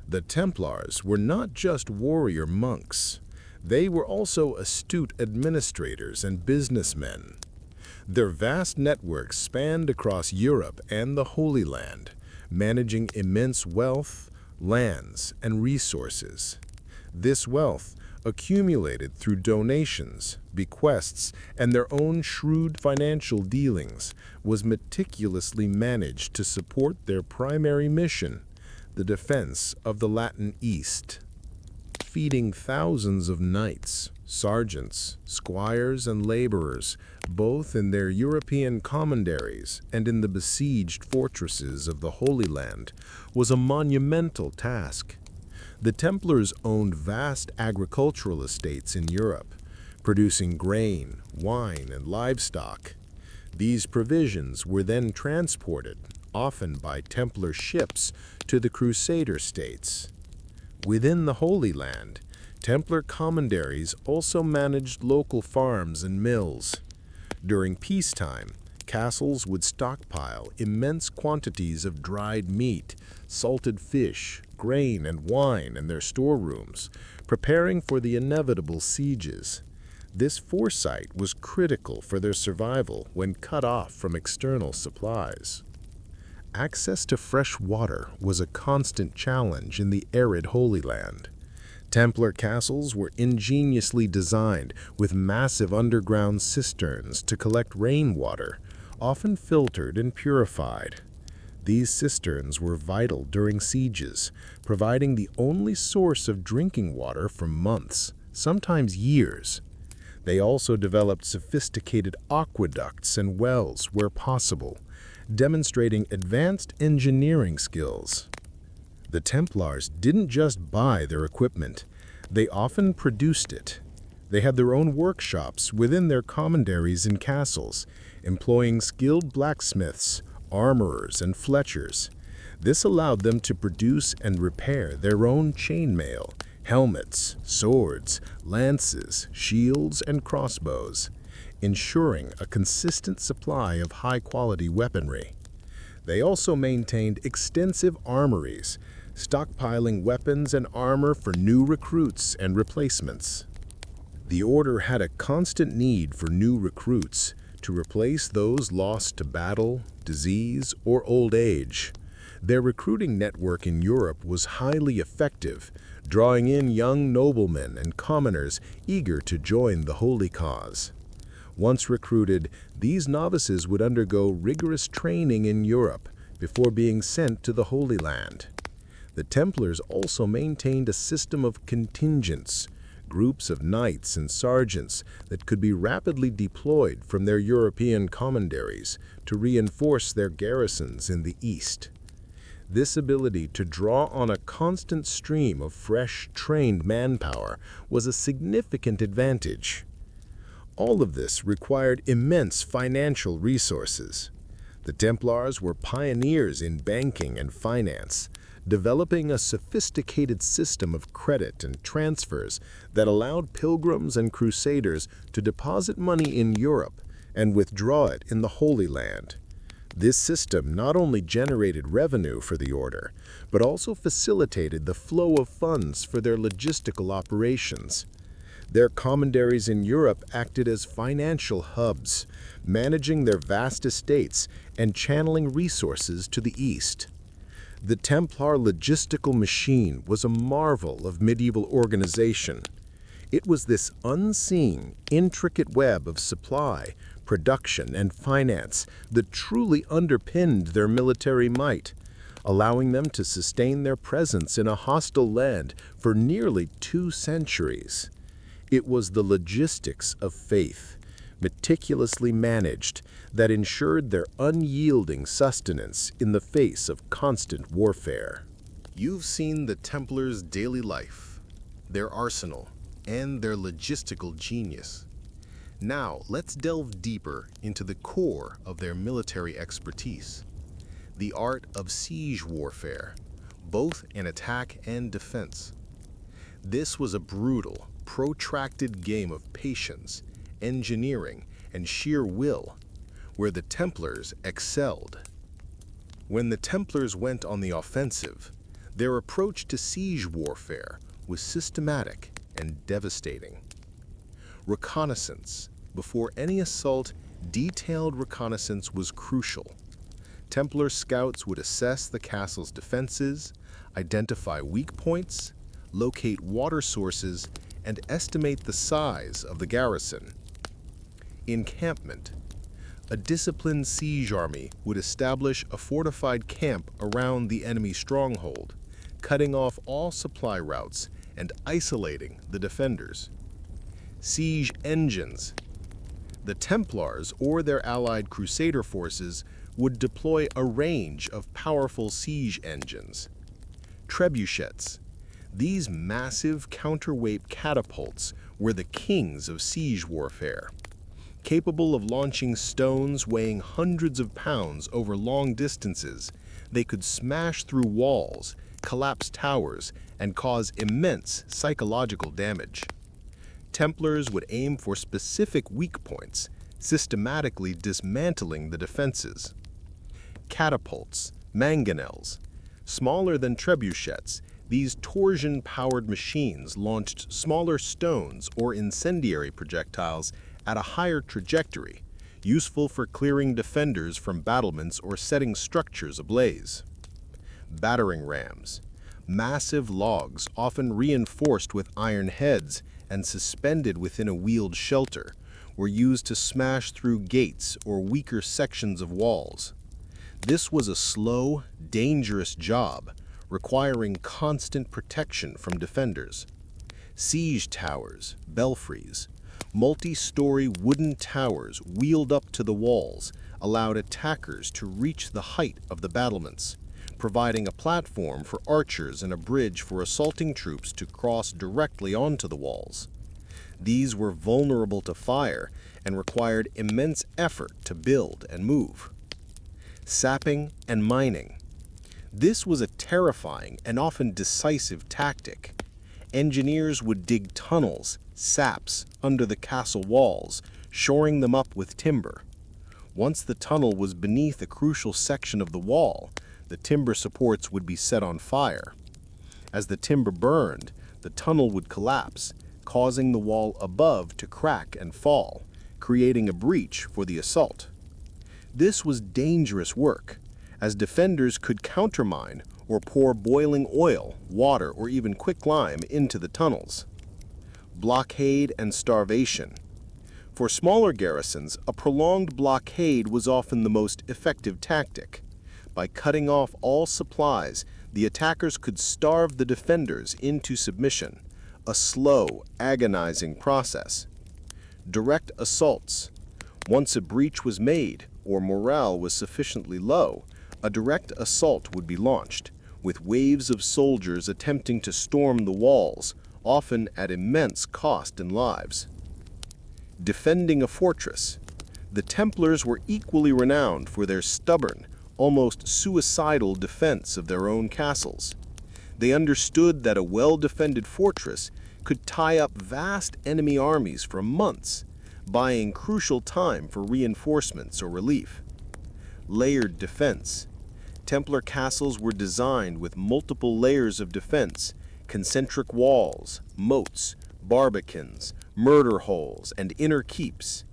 The Templars were not just warrior monks. They were also astute administrators and businessmen. Their vast networks spanned across Europe and the Holy Land, managing immense wealth, lands, and resources. This wealth, accumulated through donations, bequests, and their own shrewd financial dealings, was meticulously managed to support their primary mission, the defense of the Latin East. Feeding thousands of knights, sergeants, squires, and laborers, both in their European commanderies and in the besieged fortresses of the Holy Land, was a monumental task. The Templars owned vast agricultural estates in Europe, producing grain, wine, and livestock. These provisions were then transported, often by Templar ships, to the Crusader states. Within the Holy Land, Templar commanderies also managed local farms and mills. During peacetime, castles would stockpile immense quantities of dried meat, salted fish, grain, and wine in their storerooms, preparing for the inevitable sieges. This foresight was critical for their survival when cut off from external supplies. Access to fresh water was a constant challenge in the arid Holy Land. Templar castles were ingeniously designed with massive underground cisterns to collect rainwater, often filtered and purified. These cisterns were vital during sieges, providing the only source of drinking water for months, sometimes years. They also developed sophisticated aqueducts and wells where possible, demonstrating advanced engineering skills. The Templars didn't just buy their equipment, they often produced it. They had their own workshops within their commanderies and castles, employing skilled blacksmiths, armorers, and fletchers. This allowed them to produce and repair their own chainmail, helmets, swords, lances, shields, and crossbows, ensuring a consistent supply of high-quality weaponry. They also maintained extensive armories, stockpiling weapons and armor for new recruits and replacements. The Order had a constant need for new recruits to replace those lost to battle, disease, or old age. Their recruiting network in Europe was highly effective, drawing in young noblemen and commoners eager to join the holy cause. Once recruited, these novices would undergo rigorous training in Europe before being sent to the Holy Land. The Templars also maintained a system of contingents, groups of knights and sergeants that could be rapidly deployed from their European commanderies to reinforce their garrisons in the East. This ability to draw on a constant stream of fresh, trained manpower was a significant advantage. All of this required immense financial resources. The Templars were pioneers in banking and finance, developing a sophisticated system of credit and transfers that allowed pilgrims and crusaders to deposit money in Europe and withdraw it in the Holy Land. This system not only generated revenue for the Order, but also facilitated the flow of funds for their logistical operations. Their commanderies in Europe acted as financial hubs, managing their vast estates and channeling resources to the East. The Templar logistical machine was a marvel of medieval organization. It was this unseen, intricate web of supply, production, and finance that truly underpinned their military might, allowing them to sustain their presence in a hostile land for nearly 2 centuries. It was the logistics of faith, meticulously managed, that ensured their unyielding sustenance in the face of constant warfare. You've seen the Templars' daily life, their arsenal, and their logistical genius. Now, let's delve deeper into the core of their military expertise, the art of siege warfare, both in attack and defense. This was a brutal, protracted game of patience, engineering, and sheer will, where the Templars excelled. When the Templars went on the offensive, their approach to siege warfare was systematic and devastating. Reconnaissance. Before any assault, detailed reconnaissance was crucial. Templar scouts would assess the castle's defenses, identify weak points, locate water sources, and estimate the size of the garrison. Encampment. A disciplined siege army would establish a fortified camp around the enemy stronghold, cutting off all supply routes and isolating the defenders. Siege engines. The Templars or their allied Crusader forces would deploy a range of powerful siege engines. Trebuchets. These massive counterweight catapults were the kings of siege warfare. Capable of launching stones weighing hundreds of pounds over long distances, they could smash through walls, collapse towers, and cause immense psychological damage. Templars would aim for specific weak points, systematically dismantling the defenses. Catapults, mangonels. Smaller than trebuchets, These torsion-powered machines launched smaller stones or incendiary projectiles at a higher trajectory, useful for clearing defenders from battlements or setting structures ablaze. Battering rams, massive logs often reinforced with iron heads and suspended within a wheeled shelter, were used to smash through gates or weaker sections of walls. This was a slow, dangerous job, requiring constant protection from defenders. Siege towers, belfries, multi-story wooden towers wheeled up to the walls allowed attackers to reach the height of the battlements, providing a platform for archers and a bridge for assaulting troops to cross directly onto the walls. These were vulnerable to fire and required immense effort to build and move. Sapping and mining. This was a terrifying and often decisive tactic. Engineers would dig tunnels, saps, under the castle walls, shoring them up with timber. Once the tunnel was beneath a crucial section of the wall, the timber supports would be set on fire. As the timber burned, the tunnel would collapse, causing the wall above to crack and fall, creating a breach for the assault. This was dangerous work, as defenders could countermine or pour boiling oil, water, or even quicklime into the tunnels. Blockade and starvation. For smaller garrisons, a prolonged blockade was often the most effective tactic. By cutting off all supplies, the attackers could starve the defenders into submission, a slow, agonizing process. Direct assaults. Once a breach was made, or morale was sufficiently low, a direct assault would be launched, with waves of soldiers attempting to storm the walls, often at immense cost in lives. Defending a fortress. The Templars were equally renowned for their stubborn, almost suicidal defense of their own castles. They understood that a well-defended fortress could tie up vast enemy armies for months, buying crucial time for reinforcements or relief. Layered defense. Templar castles were designed with multiple layers of defense, concentric walls, moats, barbicans, murder holes, and inner keeps.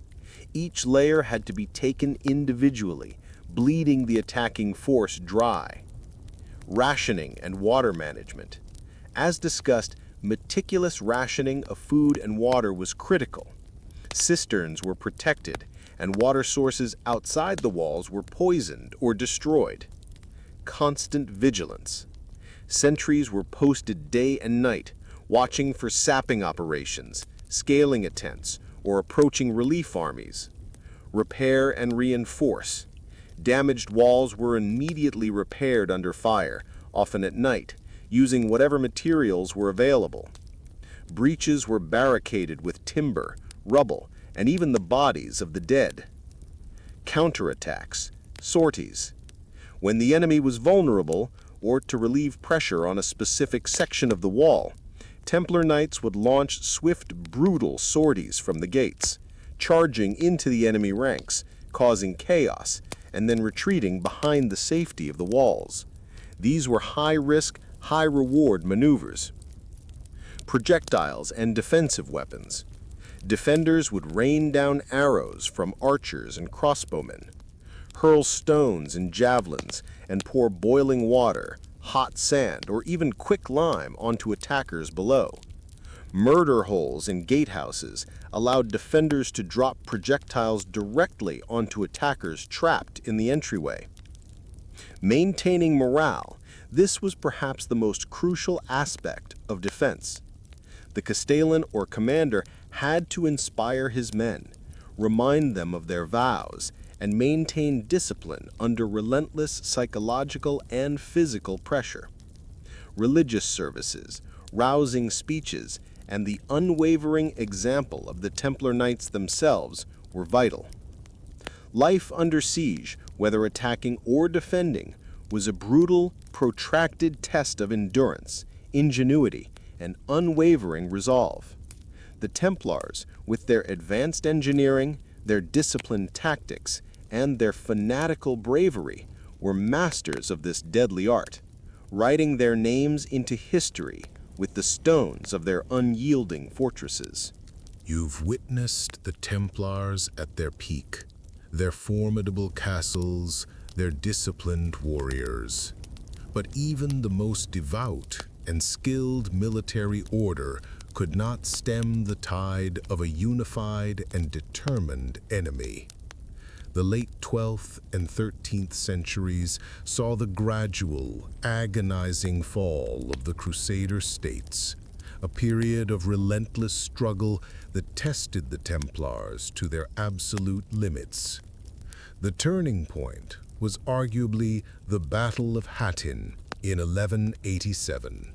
Each layer had to be taken individually, bleeding the attacking force dry. Rationing and water management. As discussed, meticulous rationing of food and water was critical. Cisterns were protected, and water sources outside the walls were poisoned or destroyed. Constant vigilance. Sentries were posted day and night, watching for sapping operations, scaling attempts, or approaching relief armies. Repair and reinforce. Damaged walls were immediately repaired under fire, often at night, using whatever materials were available. Breaches were barricaded with timber, rubble, and even the bodies of the dead. Counterattacks, sorties. When the enemy was vulnerable, or to relieve pressure on a specific section of the wall, Templar knights would launch swift, brutal sorties from the gates, charging into the enemy ranks, causing chaos, and then retreating behind the safety of the walls. These were high-risk, high-reward maneuvers. Projectiles and defensive weapons. Defenders would rain down arrows from archers and crossbowmen, hurl stones and javelins, and pour boiling water, hot sand, or even quicklime onto attackers below. Murder holes in gatehouses allowed defenders to drop projectiles directly onto attackers trapped in the entryway. Maintaining morale, this was perhaps the most crucial aspect of defense. The castellan or commander had to inspire his men, remind them of their vows, and maintain discipline under relentless psychological and physical pressure. Religious services, rousing speeches, and the unwavering example of the Templar knights themselves were vital. Life under siege, whether attacking or defending, was a brutal, protracted test of endurance, ingenuity, and unwavering resolve. The Templars, with their advanced engineering, their disciplined tactics, and their fanatical bravery, were masters of this deadly art, writing their names into history with the stones of their unyielding fortresses. You've witnessed the Templars at their peak, their formidable castles, their disciplined warriors. But even the most devout and skilled military order could not stem the tide of a unified and determined enemy. The late 12th and 13th centuries saw the gradual, agonizing fall of the Crusader states, a period of relentless struggle that tested the Templars to their absolute limits. The turning point was arguably the Battle of Hattin in 1187.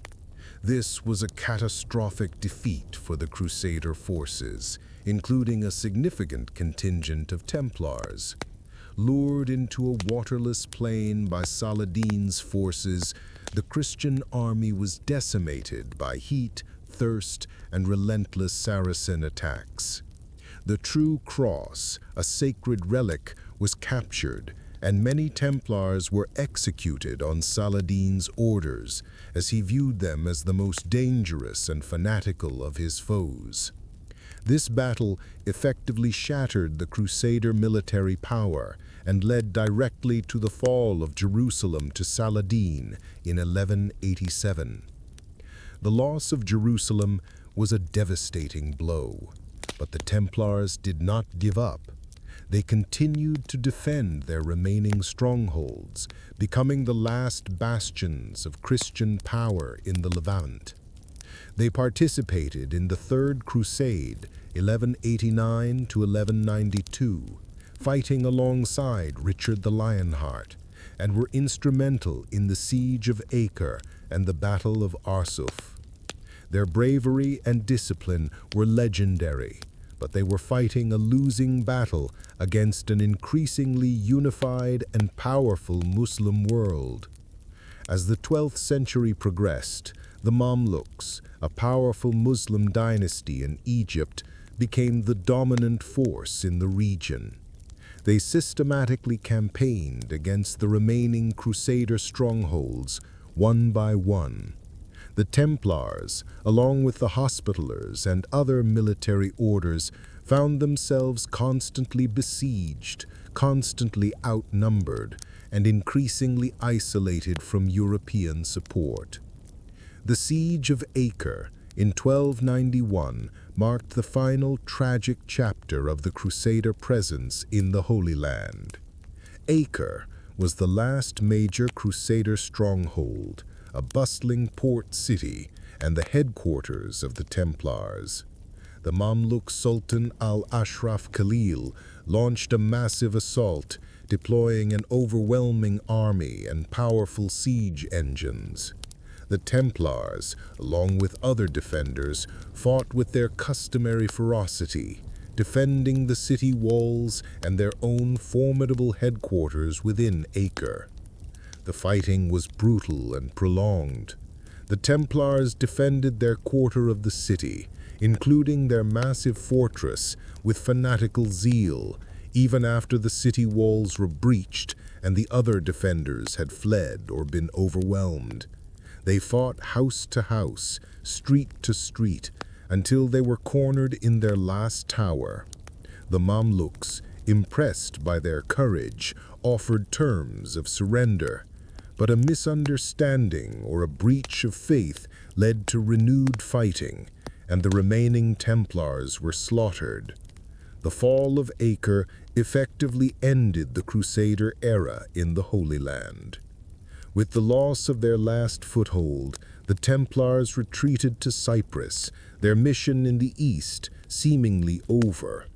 This was a catastrophic defeat for the Crusader forces, including a significant contingent of Templars. Lured into a waterless plain by Saladin's forces, the Christian army was decimated by heat, thirst, and relentless Saracen attacks. The true cross, a sacred relic, was captured, and many Templars were executed on Saladin's orders, as he viewed them as the most dangerous and fanatical of his foes. This battle effectively shattered the Crusader military power and led directly to the fall of Jerusalem to Saladin in 1187. The loss of Jerusalem was a devastating blow, but the Templars did not give up. They continued to defend their remaining strongholds, becoming the last bastions of Christian power in the Levant. They participated in the Third Crusade, 1189 to 1192, fighting alongside Richard the Lionheart, and were instrumental in the Siege of Acre and the Battle of Arsuf. Their bravery and discipline were legendary, but they were fighting a losing battle against an increasingly unified and powerful Muslim world. As the 12th century progressed, the Mamluks, a powerful Muslim dynasty in Egypt, became the dominant force in the region. They systematically campaigned against the remaining Crusader strongholds, one by one. The Templars, along with the Hospitallers and other military orders, found themselves constantly besieged, constantly outnumbered, and increasingly isolated from European support. The Siege of Acre in 1291 marked the final tragic chapter of the Crusader presence in the Holy Land. Acre was the last major Crusader stronghold, a bustling port city and the headquarters of the Templars. The Mamluk Sultan al-Ashraf Khalil launched a massive assault, deploying an overwhelming army and powerful siege engines. The Templars, along with other defenders, fought with their customary ferocity, defending the city walls and their own formidable headquarters within Acre. The fighting was brutal and prolonged. The Templars defended their quarter of the city, including their massive fortress, with fanatical zeal, even after the city walls were breached and the other defenders had fled or been overwhelmed. They fought house to house, street to street, until they were cornered in their last tower. The Mamluks, impressed by their courage, offered terms of surrender, but a misunderstanding or a breach of faith led to renewed fighting, and the remaining Templars were slaughtered. The fall of Acre effectively ended the Crusader era in the Holy Land. With the loss of their last foothold, the Templars retreated to Cyprus, their mission in the east seemingly over.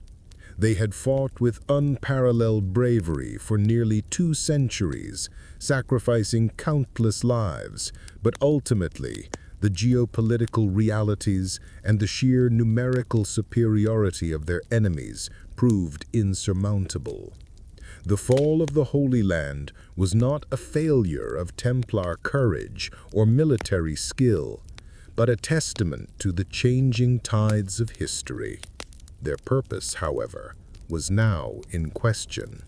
They had fought with unparalleled bravery for nearly 2 centuries, sacrificing countless lives, but ultimately, the geopolitical realities and the sheer numerical superiority of their enemies proved insurmountable. The fall of the Holy Land was not a failure of Templar courage or military skill, but a testament to the changing tides of history. Their purpose, however, was now in question,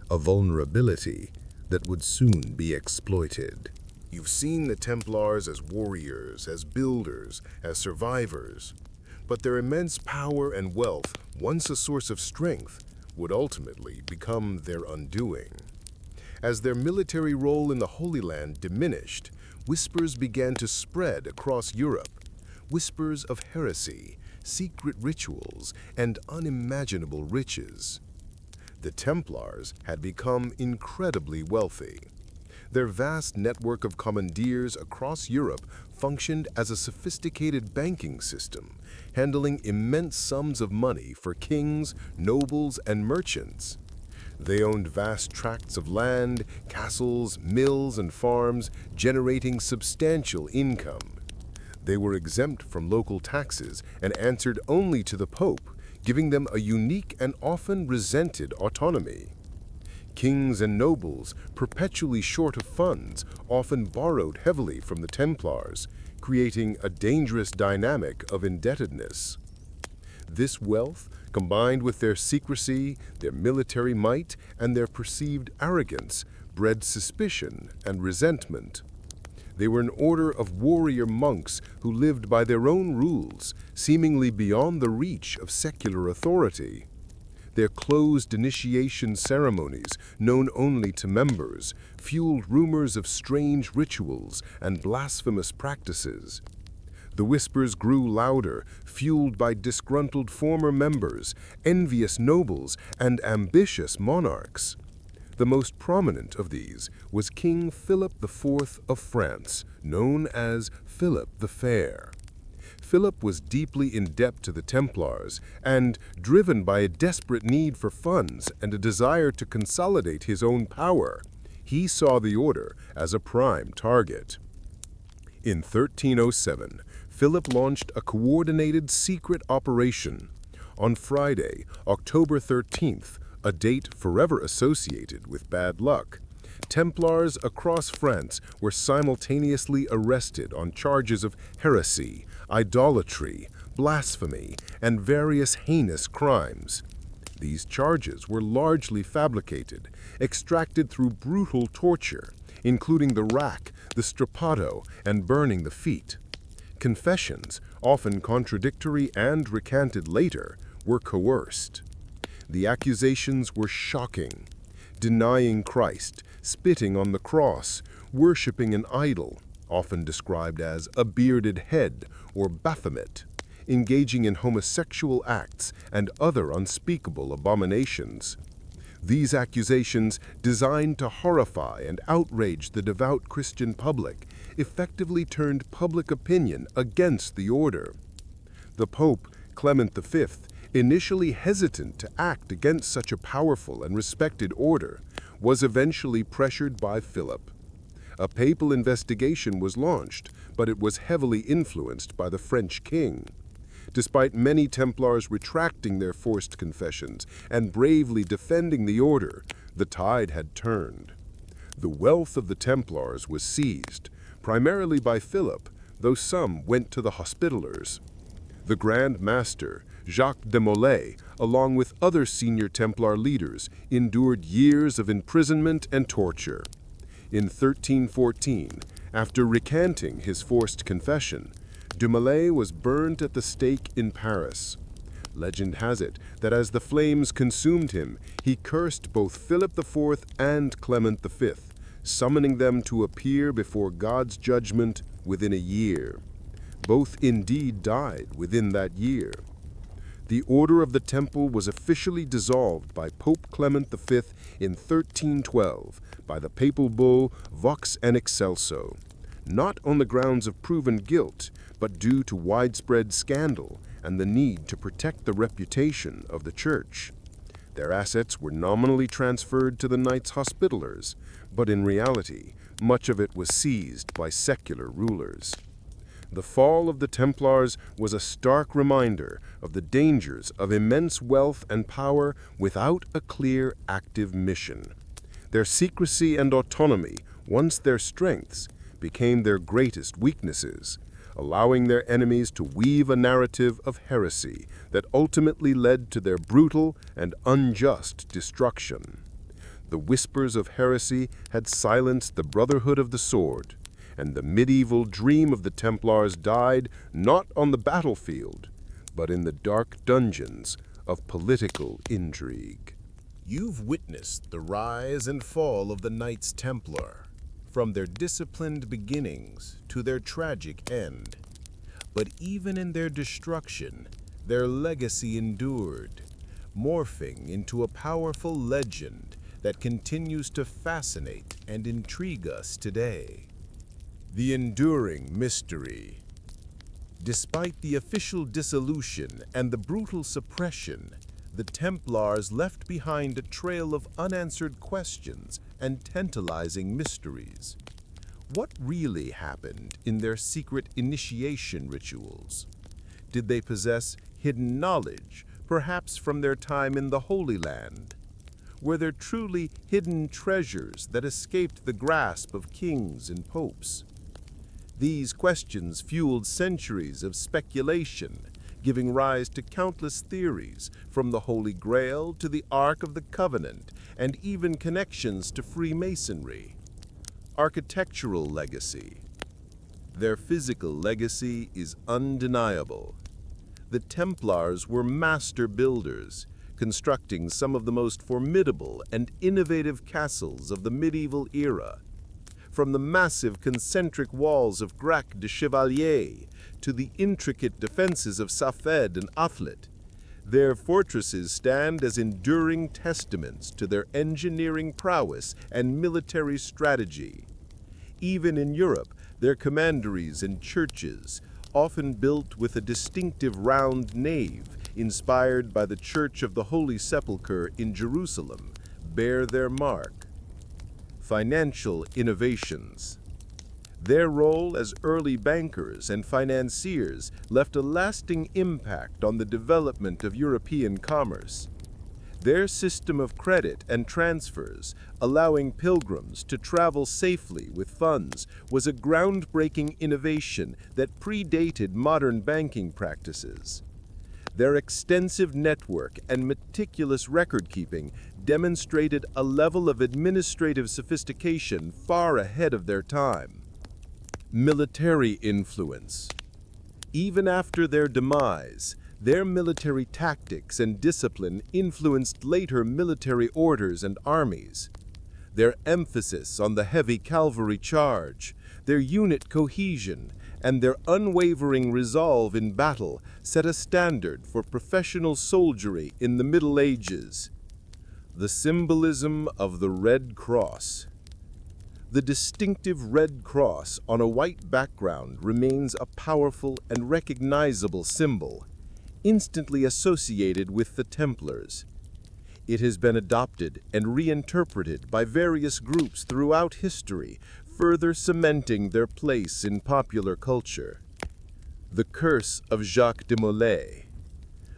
a vulnerability that would soon be exploited. You've seen the Templars as warriors, as builders, as survivors. But their immense power and wealth, once a source of strength, would ultimately become their undoing. As their military role in the Holy Land diminished, whispers began to spread across Europe. Whispers of heresy, secret rituals, and unimaginable riches. The Templars had become incredibly wealthy. Their vast network of commandeers across Europe functioned as a sophisticated banking system, handling immense sums of money for kings, nobles, and merchants. They owned vast tracts of land, castles, mills, and farms, generating substantial income. They were exempt from local taxes and answered only to the Pope, giving them a unique and often resented autonomy. Kings and nobles, perpetually short of funds, often borrowed heavily from the Templars, creating a dangerous dynamic of indebtedness. This wealth, combined with their secrecy, their military might, and their perceived arrogance, bred suspicion and resentment. They were an order of warrior monks who lived by their own rules, seemingly beyond the reach of secular authority. Their closed initiation ceremonies, known only to members, fueled rumors of strange rituals and blasphemous practices. The whispers grew louder, fueled by disgruntled former members, envious nobles, and ambitious monarchs. The most prominent of these was King Philip IV of France, known as Philip the Fair. Philip was deeply in debt to the Templars, and, driven by a desperate need for funds and a desire to consolidate his own power, he saw the order as a prime target. In 1307, Philip launched a coordinated secret operation. On Friday, October 13th, a date forever associated with bad luck, Templars across France were simultaneously arrested on charges of heresy, idolatry, blasphemy, and various heinous crimes. These charges were largely fabricated, extracted through brutal torture, including the rack, the strapado, and burning the feet. Confessions, often contradictory and recanted later, were coerced. The accusations were shocking: denying Christ, spitting on the cross, worshipping an idol, often described as a bearded head or Baphomet, engaging in homosexual acts and other unspeakable abominations. These accusations, designed to horrify and outrage the devout Christian public, effectively turned public opinion against the order. The Pope, Clement V, initially hesitant to act against such a powerful and respected order, was eventually pressured by Philip. A papal investigation was launched, but it was heavily influenced by the French king. Despite many Templars retracting their forced confessions and bravely defending the order, the tide had turned. The wealth of the Templars was seized, primarily by Philip, though some went to the Hospitallers. The Grand Master, Jacques de Molay, along with other senior Templar leaders, endured years of imprisonment and torture. In 1314, after recanting his forced confession, de Molay was burned at the stake in Paris. Legend has it that as the flames consumed him, he cursed both Philip IV and Clement V, summoning them to appear before God's judgment within a year. Both indeed died within that year. The Order of the Temple was officially dissolved by Pope Clement V in 1312 by the papal bull Vox and Excelso, not on the grounds of proven guilt, but due to widespread scandal and the need to protect the reputation of the Church. Their assets were nominally transferred to the Knights Hospitallers, but in reality, much of it was seized by secular rulers. The fall of the Templars was a stark reminder of the dangers of immense wealth and power without a clear, active mission. Their secrecy and autonomy, once their strengths, became their greatest weaknesses, allowing their enemies to weave a narrative of heresy that ultimately led to their brutal and unjust destruction. The whispers of heresy had silenced the Brotherhood of the Sword, and the medieval dream of the Templars died not on the battlefield, but in the dark dungeons of political intrigue. You've witnessed the rise and fall of the Knights Templar, from their disciplined beginnings to their tragic end. But even in their destruction, their legacy endured, morphing into a powerful legend that continues to fascinate and intrigue us today. The enduring mystery. Despite the official dissolution and the brutal suppression, the Templars left behind a trail of unanswered questions and tantalizing mysteries. What really happened in their secret initiation rituals? Did they possess hidden knowledge, perhaps from their time in the Holy Land? Were there truly hidden treasures that escaped the grasp of kings and popes? These questions fueled centuries of speculation, giving rise to countless theories, from the Holy Grail to the Ark of the Covenant, and even connections to Freemasonry. Architectural legacy. Their physical legacy is undeniable. The Templars were master builders, constructing some of the most formidable and innovative castles of the medieval era. From the massive concentric walls of Grac de Chevalier to the intricate defenses of Safed and Afflet, their fortresses stand as enduring testaments to their engineering prowess and military strategy. Even in Europe, their commanderies and churches, often built with a distinctive round nave inspired by the Church of the Holy Sepulchre in Jerusalem, bear their mark. Financial innovations. Their role as early bankers and financiers left a lasting impact on the development of European commerce. Their system of credit and transfers, allowing pilgrims to travel safely with funds, was a groundbreaking innovation that predated modern banking practices. Their extensive network and meticulous record-keeping demonstrated a level of administrative sophistication far ahead of their time. Military influence. Even after their demise, their military tactics and discipline influenced later military orders and armies. Their emphasis on the heavy cavalry charge, their unit cohesion, and their unwavering resolve in battle set a standard for professional soldiery in the Middle Ages. The symbolism of the Red Cross. The distinctive red cross on a white background remains a powerful and recognizable symbol, instantly associated with the Templars. It has been adopted and reinterpreted by various groups throughout history, further cementing their place in popular culture. The Curse of Jacques de Molay.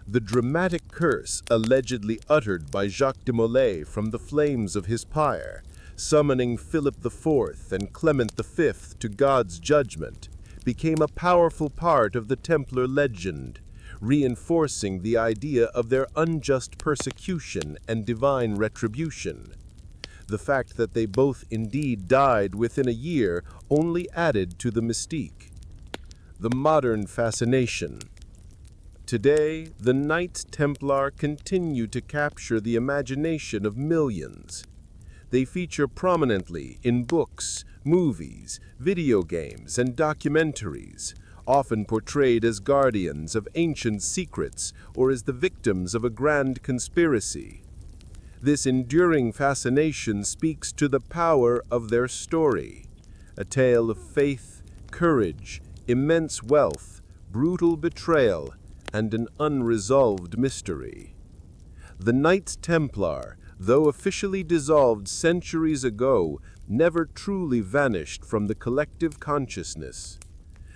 The dramatic curse allegedly uttered by Jacques de Molay from the flames of his pyre, summoning Philip IV and Clement V to God's judgment, became a powerful part of the Templar legend, reinforcing the idea of their unjust persecution and divine retribution. The fact that they both indeed died within a year only added to the mystique. The modern fascination. Today, the Knights Templar continue to capture the imagination of millions. They feature prominently in books, movies, video games, and documentaries, often portrayed as guardians of ancient secrets or as the victims of a grand conspiracy. This enduring fascination speaks to the power of their story, a tale of faith, courage, immense wealth, brutal betrayal, and an unresolved mystery. The Knights Templar, though officially dissolved centuries ago, never truly vanished from the collective consciousness.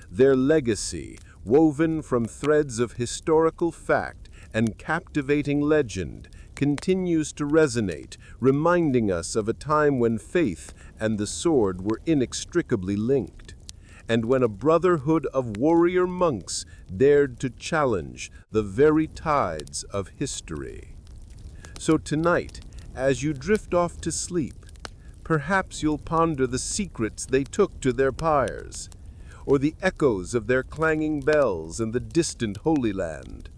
Their legacy, woven from threads of historical fact and captivating legend, continues to resonate, reminding us of a time when faith and the sword were inextricably linked, and when a brotherhood of warrior monks dared to challenge the very tides of history. So tonight, as you drift off to sleep, Perhaps you'll ponder the secrets they took to their pyres, or the echoes of their clanging bells in the distant Holy Land.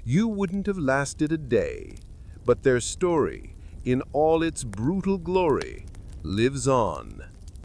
You wouldn't have lasted a day, but their story, in all its brutal glory, lives on.